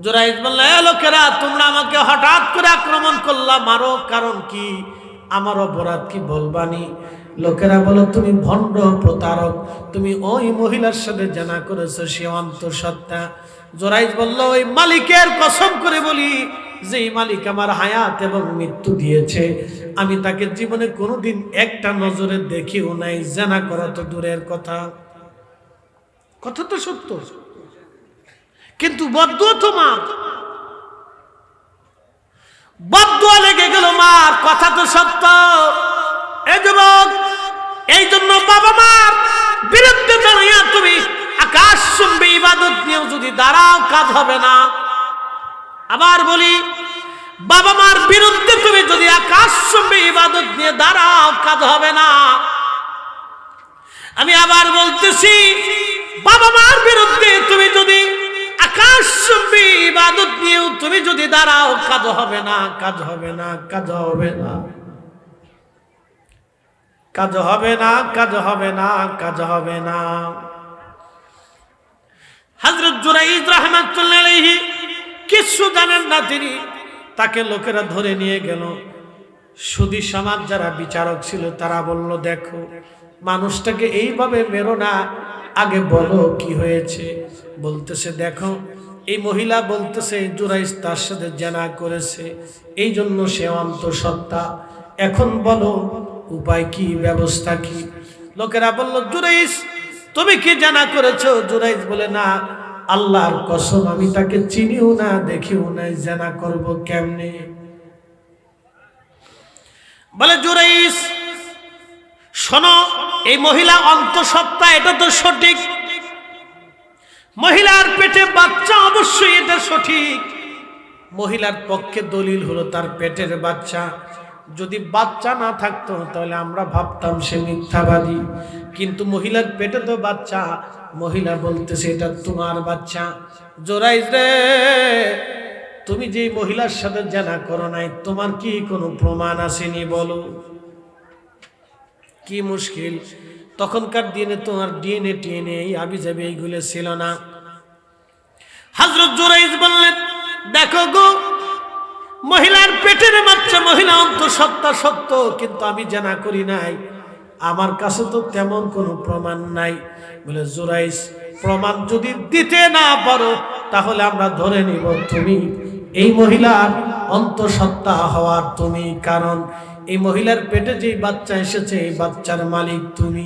জুরাইজ বলল, এ লোকেরা তোমরা আমাকে হঠাৎ করে আক্রমণ করলা, মারো, কারণ কি? আমার অপরাধ কি বলবানি? লোকেরা বলো তুমি ভণ্ড প্রতারক, তুমি ওই মহিলার সাথে জানা করেছো, সে অন্তঃসত্ত্বা। জুরাইজ বলল, ওই মালিকের কসম করে বলি, যেই মালিক আমার হায়াত এবং মৃত্যু দিয়েছে, আমি তাকে জীবনে কোনোদিন একটা নজরে দেখিও নাই, জানা করা তো দূরের কথা। কথা তো সত্য, কিন্তু বদদুয়া তো মা, বদদুয়া লেগে গেল মার। কথা তো সত্য। এই যুবক, এই জন্য বাবা মার বিরুদ্ধে দাঁড়াইয়া তুমি আকাশ চুম্বি ইবাদত নিয়েও যদি দাঁড়াও, কাজ হবে না। আবার বলি, বাবা মার বিরুদ্ধে তুমি যদি আকাশ চুম্বি ইবাদত নিয়ে দাঁড়াও, কাজ হবে না। আমি আবার বলতেছি, বাবা মার বিরুদ্ধে তুমি যদি আকাশ চুম্বি ইবাদত নিয়েও তুমি যদি দাঁড়াও, কাজ হবে না, কাজ হবে না, কাজ হবে না, কাজ হবে না, কাজ হবে না, কাজ হবে না। হযরত জুরাইজ রাহমাতুল্লাহি আলাইহি কিছু জানেন না তিনি, তাকে লোকেরা ধরে নিয়ে গেল। সুদী সমাজ যারা বিচারক ছিল তারা বলল, দেখো মানুষটাকে এইভাবে মেরো না, আগে বলো কি হয়েছে। বলতেছে দেখো, এই মহিলা বলতেছে জুরাইজ তার সাথে জেনা করেছে, এই জন্য সে অন্তঃসত্ত্বা। এখন বলো উপায় কি, ব্যবস্থা কি? লোকেরা বলল, জুরাইজ তুমি কি জেনা করেছো? জুরাইজ বলে, না আল্লাহর কসম আমি তাকে চিনিও না, দেখিও না, জেনা করব কেমনে? বলে জুরাইজ শোনো, এই মহিলা অন্তঃসত্ত্বা, এটা তো সঠিক, মহিলার পেটে বাচ্চা, অবশ্যই এটা সঠিক। মহিলার পক্ষে দলিল হলো তার পেটের বাচ্চা। যদি বাচ্চা না থাকতো তাহলে আমরা ভাবতাম সে মিথ্যাবাদী, কিন্তু মহিলার পেটে তো বাচ্চা। মহিলা বলতেছে এটা তোমার বাচ্চা। জুরাইজ রে, তুমি যে মহিলার সাথে জেনা করো নাই, তোমার কি কোনো প্রমাণ আসেনি বলো? কি মুশকিল, তখনকার দিনে তোমার ডিএনএ টিএনএ এই আবিজাবি এইগুলো ছিল না। হযরত জুরাইজ বললেন, দেখো গো, মহিলার পেটের বাচ্চা, মহিলা অন্তঃসত্ত্বা সত্য, কিন্তু আমি জানা করি নাই, আমার কাছে তো তেমন কোনো প্রমাণ নাই। বলে জুরাইজ, প্রমাণ যদি দিতে না পারো তাহলে আমরা ধরে নিব তুমি এই মহিলার অন্তঃসত্ত্বা হওয়ার তুমি, কারণ এই মহিলার পেটে যেই বাচ্চা এসেছে এই বাচ্চার মালিক তুমি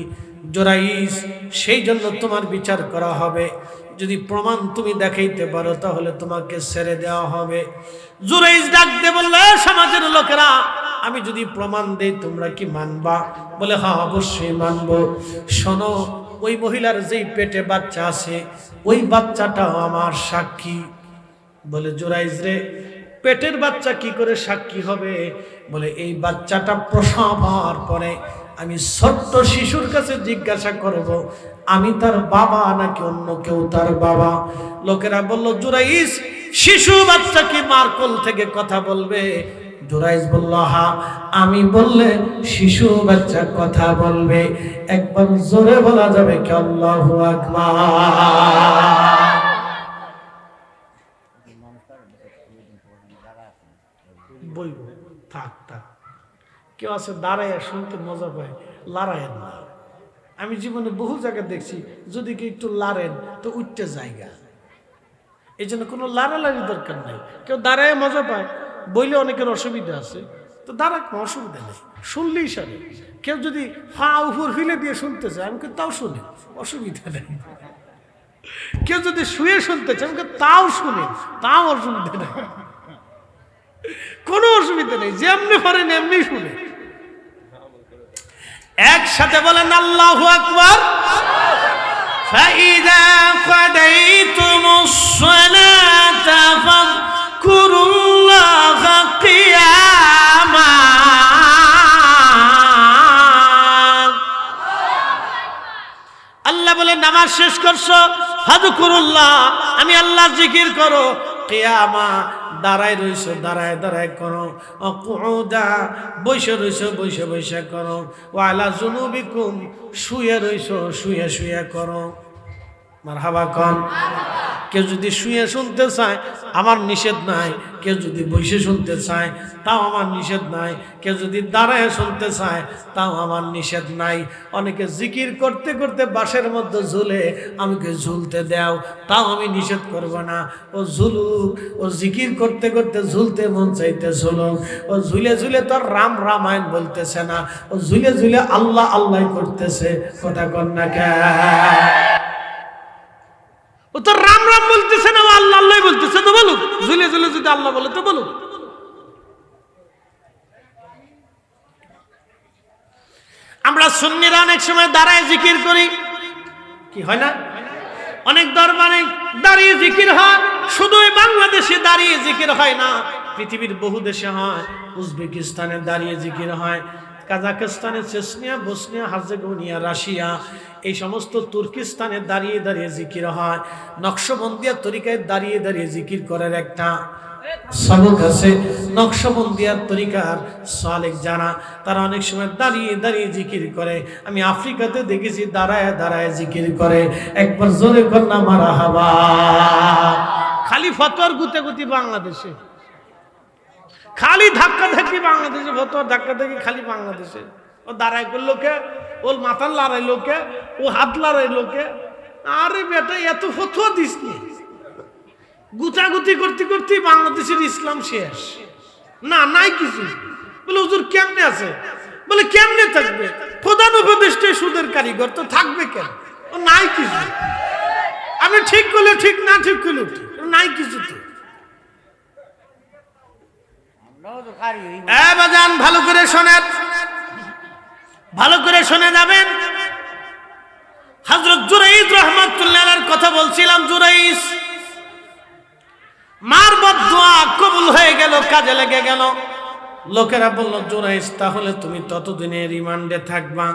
জুরাইজ, সেই জন্য তোমার বিচার করা হবে। যদি প্রমাণ তুমি দেখাইতে পারো তাহলে তোমাকে ছেড়ে দেওয়া হবে। জুরাইজ ডাক দিয়ে বলল, সমাজের লোকেরা, আমি যদি প্রমাণ দেই তোমরা কি মানবা? বলে হ্যাঁ, অবশ্যই মানবো। শোনো, ওই মহিলার যেই পেটে বাচ্চা আছে ওই বাচ্চাটাও আমার সাক্ষী। বলে জুরাইজ রে, পেটের বাচ্চা কি করে সাক্ষী হবে? বলে এই বাচ্চাটা প্রসব হওয়ার পরে আমি ছোট্ট শিশুর কাছে জিজ্ঞাসা করব আমি তার বাবা নাকি অন্য কেউ তার বাবা। লোকেরা বলল, জুরাইজ, শিশু বাচ্চা কি মার কোল থেকে কথা বলবে? জুরাইজ বলল, হ্যাঁ, আমি বললে শিশু বাচ্চা কথা বলবে। একবার জোরে বলা যাবে কি আল্লাহু আকবার? বলব থাক থাক, কেউ আছে দাঁড়ায় শুনতে মজা পায়, লড়াইয়ের না। আমি জীবনে বহু জায়গায় দেখছি, যদি কেউ একটু লড়েন তো উঠতে জায়গা, এই জন্য কোনো লাড়ালাড়ি দরকার নেই। কেউ দাঁড়ায় মজা পায়, বইলে অনেকের অসুবিধা আছে, তো দাঁড়াক, অসুবিধা নেই, শুনলেই সারে। কেউ যদি ফা উপর ফিলে দিয়ে শুনতে চায় আমি তাও শুনে, অসুবিধা নেই। কেউ যদি শুয়ে শুনতে চায় আমি তাও শুনে, তাও অসুবিধা নেই, কোনো অসুবিধা নেই, যেমনি পারেন এমনি শুনে। একসাথে বলেন আল্লাহু আকবার। فَإِذَا قَضَيْتُمُ الصَّلَاةَ فَاذْكُرُوا اللَّهَ قِيَامًا। আল্লাহ বলে, নামাজ শেষ করছো, ফাযকুরুল্লাহ, আমি আল্লাহর জিকির করো, কিয়ামা, দাঁড়ায় রইছো দাঁড়ায় দাঁড়ায় করো, কুউদা, বসে রইছো বসে বসে করো, ওয়া আলা জুনুবিকুম, শুয়ে রইছো শুয়ে শুয়ে করো। মারহাবা কোন। কেউ যদি শুয়ে শুনতে চায় আমার নিষেধ নাই, কেউ যদি বসে শুনতে চায় তাও আমার নিষেধ নাই, কেউ যদি দাঁড়ায় শুনতে চায় তাও আমার নিষেধ নাই। অনেকে জিকির করতে করতে বাসের মধ্যে ঝুলে, আমাকে ঝুলতে দাও, তাও আমি নিষেধ করব না। ও ঝুলুক, ও জিকির করতে করতে ঝুলতে মন চাইতে ঝুলুক। ও ঝুলে ঝুলে তোর রাম রামায়ণ বলতেছে না, ও ঝুলে ঝুলে আল্লাহ আল্লাহ করতেছে। কথা কন না কে? ও তো রাম রাম বলতেছে না, ও আল্লাহ আল্লাহ বলতেছে, তো বলুক। ঝুলে ঝুলে যদি আল্লাহ বলে তো বলুক। আমরা সুন্নিরা অনেক সময় দাঁড়ায় জিকির করি, কি হয় না? অনেক দরবারে দাঁড়িয়ে জিকির হয়। শুধু বাংলাদেশে দাঁড়িয়ে জিকির হয় না, পৃথিবীর বহু দেশে হয়। উজবেকিস্তানে দাঁড়িয়ে জিকির হয়, কাজাকিস্তানে, চেচনিয়া, বসনিয়া, হার্জেগোভিনা, রাশিয়া, এই সমস্ত তুর্কিস্তানে দাঁড়িয়ে দাঁড়িয়ে জিকির হয়। নকশবন্দিয়া তরিকায় দাঁড়িয়ে দাঁড়িয়ে জিকির করার একটা সবক আছে। নকশবন্দিয়ার তরিকার সালেক যারা, তারা অনেক সময় দাঁড়িয়ে দাঁড়িয়ে জিকির করে। আমি আফ্রিকাতে দেখেছি দাঁড়ায় দাঁড়ায় জিকির করে। একবার জোরে কর না মারহাবা। খালি ফতোয়ার গুতাগুতি বাংলাদেশে, খালি ধাক্কা ধাক্কি বাংলাদেশে, ফতোয়ার ধাক্কা ধাক্কি খালি বাংলাদেশে। ও দাঁড়ায় করলো কে, ওর মাথার লড়াইলো কে, ও হাত লড়াইলো কে? আরে বেটা, এত ফতোয়া দিস নি? গুতাগুতি করতে করতে বাংলাদেশের ইসলাম শেষ। না, নাই কিছু। বলে হুজুর কেমনে আছে? বলে কেমনে থাকবে? প্রধান উপদেষ্টাই সুদের কারিগর, তো থাকবে কেন? ও নাই কিছু। আমি ঠিক করলে ঠিক, না ঠিক করলে ঠিক, নাই কিছু। তো বাজান, ভালো করে শোনেন, ভালো করে শুনে যাবেন। হযরত জুরাইজ রাহমাতুল্লাহ আলাইহির কথা বলছিলাম। জুরাইজ মার বদদুয়া কবুল হয়ে গেল, কাজে লেগে গেল। লোকেরা বলল, জুরাইজ তাহলে তুমি ততদিনে রিমান্ডে থাকবা,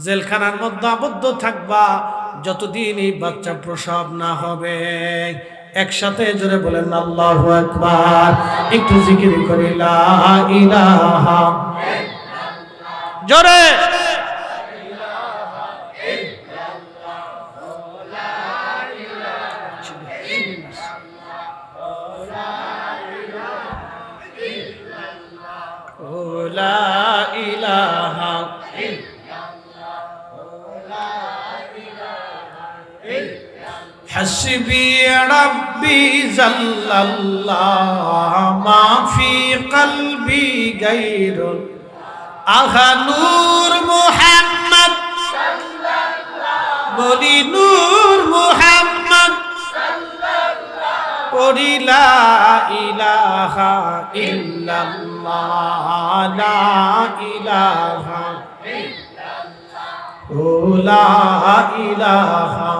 জেলখানার মধ্যে আবদ্ধ থাকবা, যতদিন এই বাচ্চা প্রসব না হবে। একসাথে জোরে বলেন আল্লাহু আকবার। একটু জিকির করি লা ইলাহা ইল্লাল্লাহ, জোরে حسبي ربي جل الله ما في قلبي غير আহা নূর মুহাম্মদ বলি নূর মুহাম্মদ পড়ি লা ইলাহা ইল্লাল্লাহ লা ইলাহা ইল্লাল্লাহ ও লা ইলাহা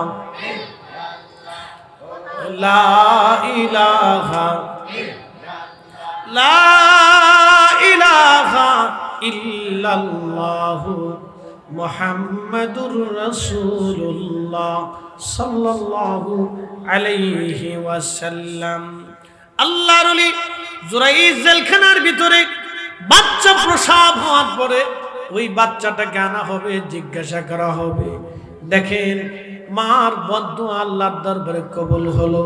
লা ইলাহা লা ইলাহা ইল্লাল্লাহ মুহাম্মাদুর রাসূলুল্লাহ সাল্লাল্লাহু আলাইহি ওয়াসাল্লাম। আল্লাহর ওলি জুরাইজ জেলখানার ভিতরে বাচ্চা প্রসব হওয়ার পরে ওই বাচ্চাটাকে আনা হবে, জিজ্ঞাসা করা হবে। দেখেন মার বদদুয়া আল্লাহর দরবারে কবুল হলো।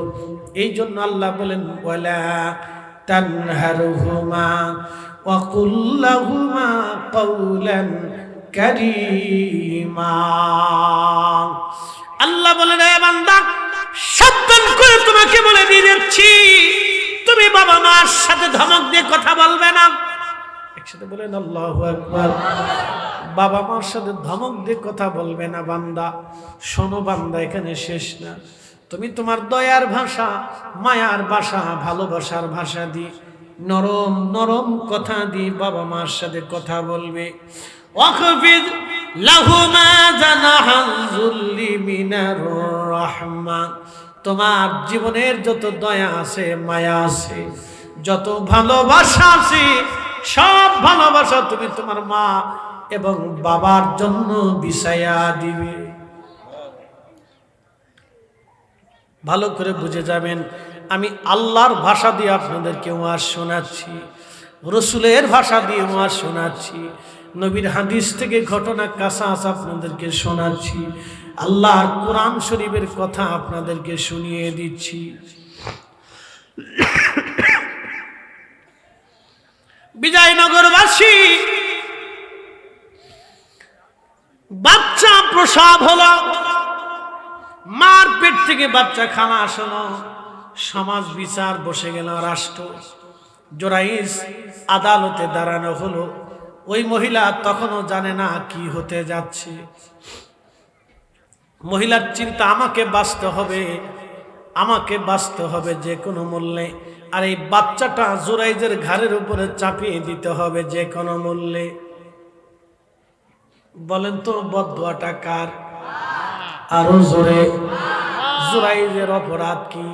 এই জন্য আল্লাহ বলেন ওয়ালা তানহারহুমা ওয়া কুল লাহুমা কাওলান কারীমা। আল্লাহ বলেন এ বান্দা, সাবধান করে তোমাকে বলে দিয়ে যাচ্ছি, তুমি বাবা মার সাথে ধমক দিয়ে কথা বলবে না। একসাথে বলেন আল্লাহু আকবার। বাবা মার সাথে ধমক দিয়ে কথা বলবে না বান্দা। শোনো বান্দা, এখানে শেষ না। তুমি তোমার দয়ার ভাষা, মায়ার ভাষা, ভালোবাসার ভাষা দিয়ে নরম নরম কথা দিয়ে বাবা মার সাথে কথা বলবে। ওয়াকফিদ লাহুমা জানাহাল যুল্লি মিনার রাহমা। তোমার জীবনের যত দয়া আছে, মায়া আছে, যত ভালোবাসা আছে, সব ভালোবাসা তুমি তোমার মা এবং বাবার জন্য বিছায়া দিবে। ভালো করে বুঝে যাবেন, আমি আল্লাহর ভাষা দিয়ে আপনাদেরকে ওয়াজ শোনাচ্ছি, রসুলের ভাষা দিয়ে ওয়াজ শোনাচ্ছি, নবীর হাদিস থেকে ঘটনা কাসাস আপনাদেরকে শোনাচ্ছি, আল্লাহর কোরআন শরীফের কথা আপনাদেরকে শুনিয়ে দিচ্ছি। বিজয়নগরবাসী বাচ্চা প্রসব হলো, মার পেট থেকে বাচ্চা খানা আসলো, সমাজ বিচার বসে গেল, রাষ্ট্র জুরাইজ আদালতে দাঁড়ানো হলো। ওই মহিলা তখনও জানে না কি হতে যাচ্ছে। মহিলার চিন্তা, আমাকে বাঁচতে হবে, আমাকে বাঁচতে হবে যে কোনো মূল্যে, আর এই বাচ্চাটা জুরাইজের ঘাড়ের উপরে চাপিয়ে দিতে হবে যে কোনো মূল্যে। বলেন তো বদদুয়াটা কার? আরো জোরে। জুরাইজের অপরাধ কি?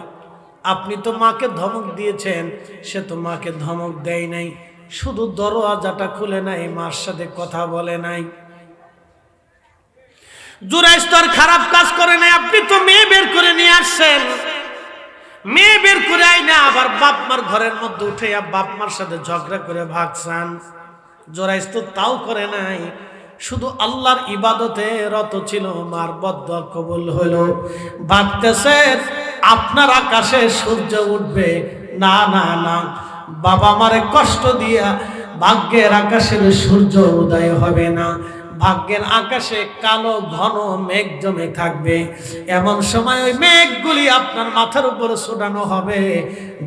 আপনি তো মাকে ধমক দিয়েছেন, সে তো মাকে ধমক দেয় নাই, শুধু দরওয়াজাটা খুলে নাই, মার সাথে কথা বলে নাই। জুরাইজ তো আর খারাপ কাজ করে নাই, আপনি তো মেয়ে বের করে নিয়ে আসছেন, মেয়ে বের করে আইনা আবার বাপ মার ঘরের মধ্যে উঠে বাপ মার সাথে ঝগড়া করে ভাগছেন। জুরাইজ তো তাও করে নাই, শুধু আল্লাহর ইবাদতে রত ছিল, মার বদদুয়া কবুল হলো। ভাবতেছেন আপনার আকাশে সূর্য উঠবে, না না না, বাবা মারে কষ্ট দিয়া ভাগ্যের আকাশের সূর্য উদয় হবে না, ভাগ্যের আকাশে কালো ঘন মেঘ জমে থাকবে। এমন সময় ওই মেঘগুলি আপনার মাথার উপরে ছোটানো হবে,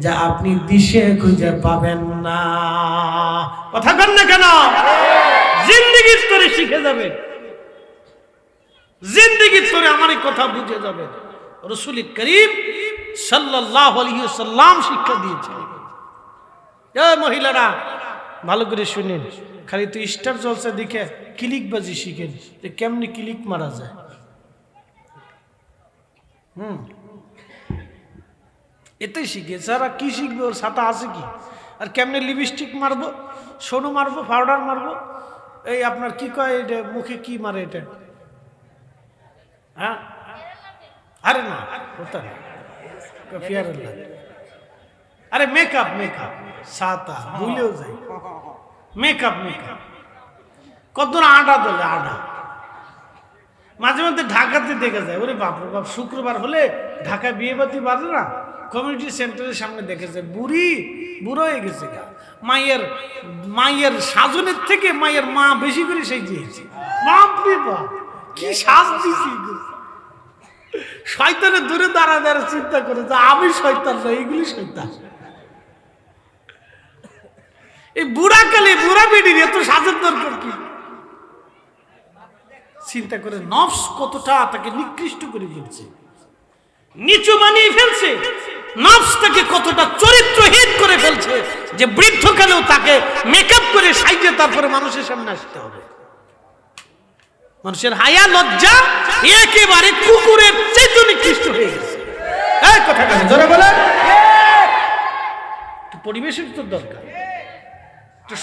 যা আপনি দিশে খুঁজে পাবেন না। কথা বল না কেন? জিন্দেগির তোরে শিখে যাবে, জিন্দেগির তোরে আমার এই কথা বুঝে যাবে। রাসূল করিম সাল্লাল্লাহু আলাইহি ওয়াসাল্লাম শিক্ষা দিয়েছেন। এ মহিলারা ভালো করে শুনেন, খালি তো স্টার জলসা দেখে ক্লিকবাজি শিখেন যে কেমনি ক্লিক মারা যায়। এটাই শিখে, সারা কি শিখবে? ওর সাথে আছে কি? আর কেমনে লিপস্টিক মারবো, সোনু মারবো, পাউডার মারবো, এই আপনার কি কয় এটা, মুখে কি মারে এটা? হ্যাঁ, আরে না ওটা ফিয়ার, আরে মেকআপ, মেকআপ সাতা ভুলেও যাই, মেকআপ মেকআপ কত আডা দলে আডা। মাঝে মধ্যে ঢাকাতে দেখা যায়, ওরে বাপরে বাপ, শুক্রবার হলে ঢাকা বিয়ে বাতি বাজে না, কমিউনিটি সেন্টারের সামনে দেখেছে বুড়ি, বুড়ো হয়ে গেছে গা, মায়ের সাজনের থেকে মায়ের মা বেশি করে সেজেছে। বাপরে বাপ, কি সাজ দিছি! শয়তানের দূরে দাঁড়া দাঁড়া চিন্তা করে যে আমি শয়তান না, এইগুলি শয়তান। এই বুড়া কালে বুড়া বেডির এত সাজের দরকার কি? চিন্তা করে নফস কতটা তাকে নিকৃষ্ট করে ফেলছে, নিচু বানিয়ে ফেলছে। নফসটাকে কতটা চরিত্রহীন করে ফেলছে যে বৃদ্ধকালেও তাকে মেকআপ করে সাইজে তারপরে মানুষের সামনে আসতে হবে। মানুষের হায়া লজ্জা একেবারে কুকুরের চেয়ে নিকৃষ্ট হয়ে গেছে। এই কথাটা জোরে বলেন। পরিবেশের তো দরকার,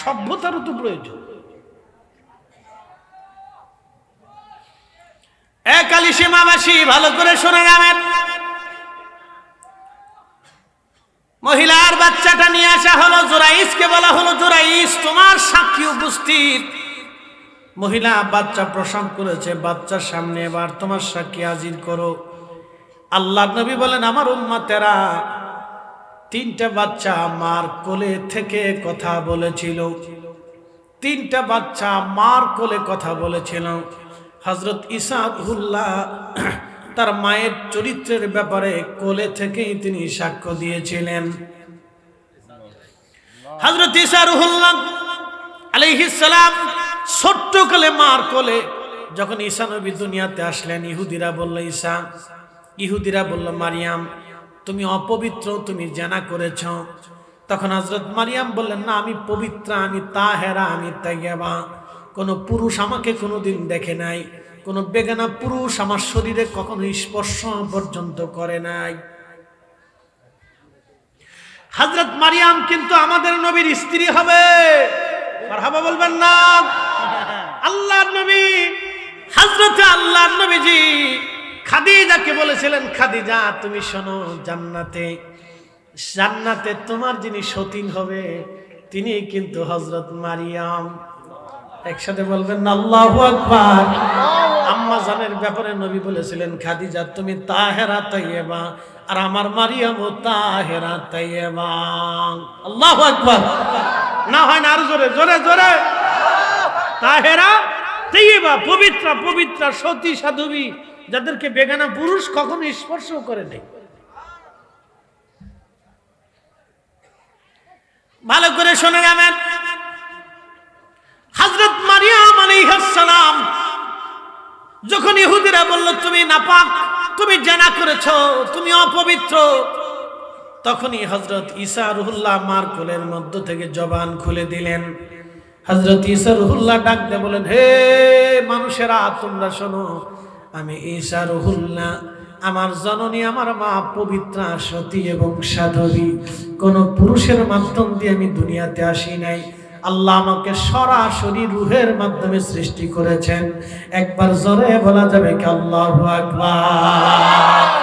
সভ্যতারও তো প্রয়োজন। কালিসীমাবাসী ভালো করে শুনে যাবেন। মহিলার বাচ্চাটা নিয়ে আসা হলো, জোরাইসকে বলা হলো, জোরাইস তোমার সাক্ষী উপস্থিত। মহিলা বাচ্চা প্রসব করেছে, বাচ্চার সামনে এবার তোমার সাক্ষী হাজির করো। আল্লাহর নবী বলেন, আমার উম্মতেরা তিনটা বাচ্চা মার কোলে থেকে কথা বলেছিল, তিনটা বাচ্চা মার কোলে কথা বলেছিল। হযরত ঈসা রূহুল্লাহ তার মায়ের চরিত্রের ব্যাপারে কোলে থেকেই তিনি সাক্ষ্য দিয়েছিলেন। হযরত ঈসা রূহুল্লাহ আলাইহিস সালাম ছোট্ট কালে মার কোলে যখন ঈসা নবী দুনিয়াতে আসলেন, ইহুদিরা বলল মারিয়াম তুমি অপবিত্র, তুমি জিনা করেছ। তখন হযরত মারিয়াম বললেন, না আমি পবিত্রা, আমি তাহেরা, আমি তাইয়্যিবা। কোনো পুরুষ আমাকে কোনোদিন দেখে নাই, কোনো বেগানা পুরুষ আমার শরীরে কখনো স্পর্শ পর্যন্ত করে নাই। হযরত মারিয়াম কিন্তু আমাদের নবীর স্ত্রী হবে। মারহাবা বলবেন না? আল্লাহর নবী, হযরত আল্লাহর নবীজি খাদিজাকে বলেছিলেন, খাদিজা তুমি শোনো, জান্নাতে তোমার যিনি সতীন হবে তিনি কিন্তু হযরত মারিয়াম। একসাথে বলবেন না আল্লাহু আকবার। আম্মা জানের ব্যাপারে নবী বলেছিলেন, খাদিজা তুমি তাহেরা তাইয়্যিবা, আর আমার মারিয়ামও তাহেরা তাইয়্যিবা। আল্লাহু আকবার। না হয় না আরো জোরে জোরে জোরে। তাহেরা তাইয়্যিবা, পবিত্রা পবিত্রা, সতী সাধবী, যাদেরকে বেগানা পুরুষ কখনো স্পর্শ করে নাই। ভালো করে শুনে যাবেন। হযরত মারিয়াম আলাইহিস সালাম যখন ইহুদিরা বলল তুমি নাপাক, তুমি জিনা করেছো, তুমি অপবিত্র, তখনই হযরত ঈসা রূহুল্লাহ মার কোলের মধ্য থেকে জবান খুলে দিলেন। হযরত ঈসা রূহুল্লাহ ডাক দিয়ে বলেন, হে মানুষেরা তোমরা শোনো, আমি ঈসা রূহুল্লাহ, আমার জননী, আমার মা পবিত্রা, সতী এবং সাধবী। কোন পুরুষের মাধ্যম দিয়ে আমি দুনিয়াতে আসি নাই। আল্লাহ আমাকে সরাসরি রূহের মাধ্যমে সৃষ্টি করেছেন। একবার জোরে বলা যাবে কি আল্লাহু আকবার।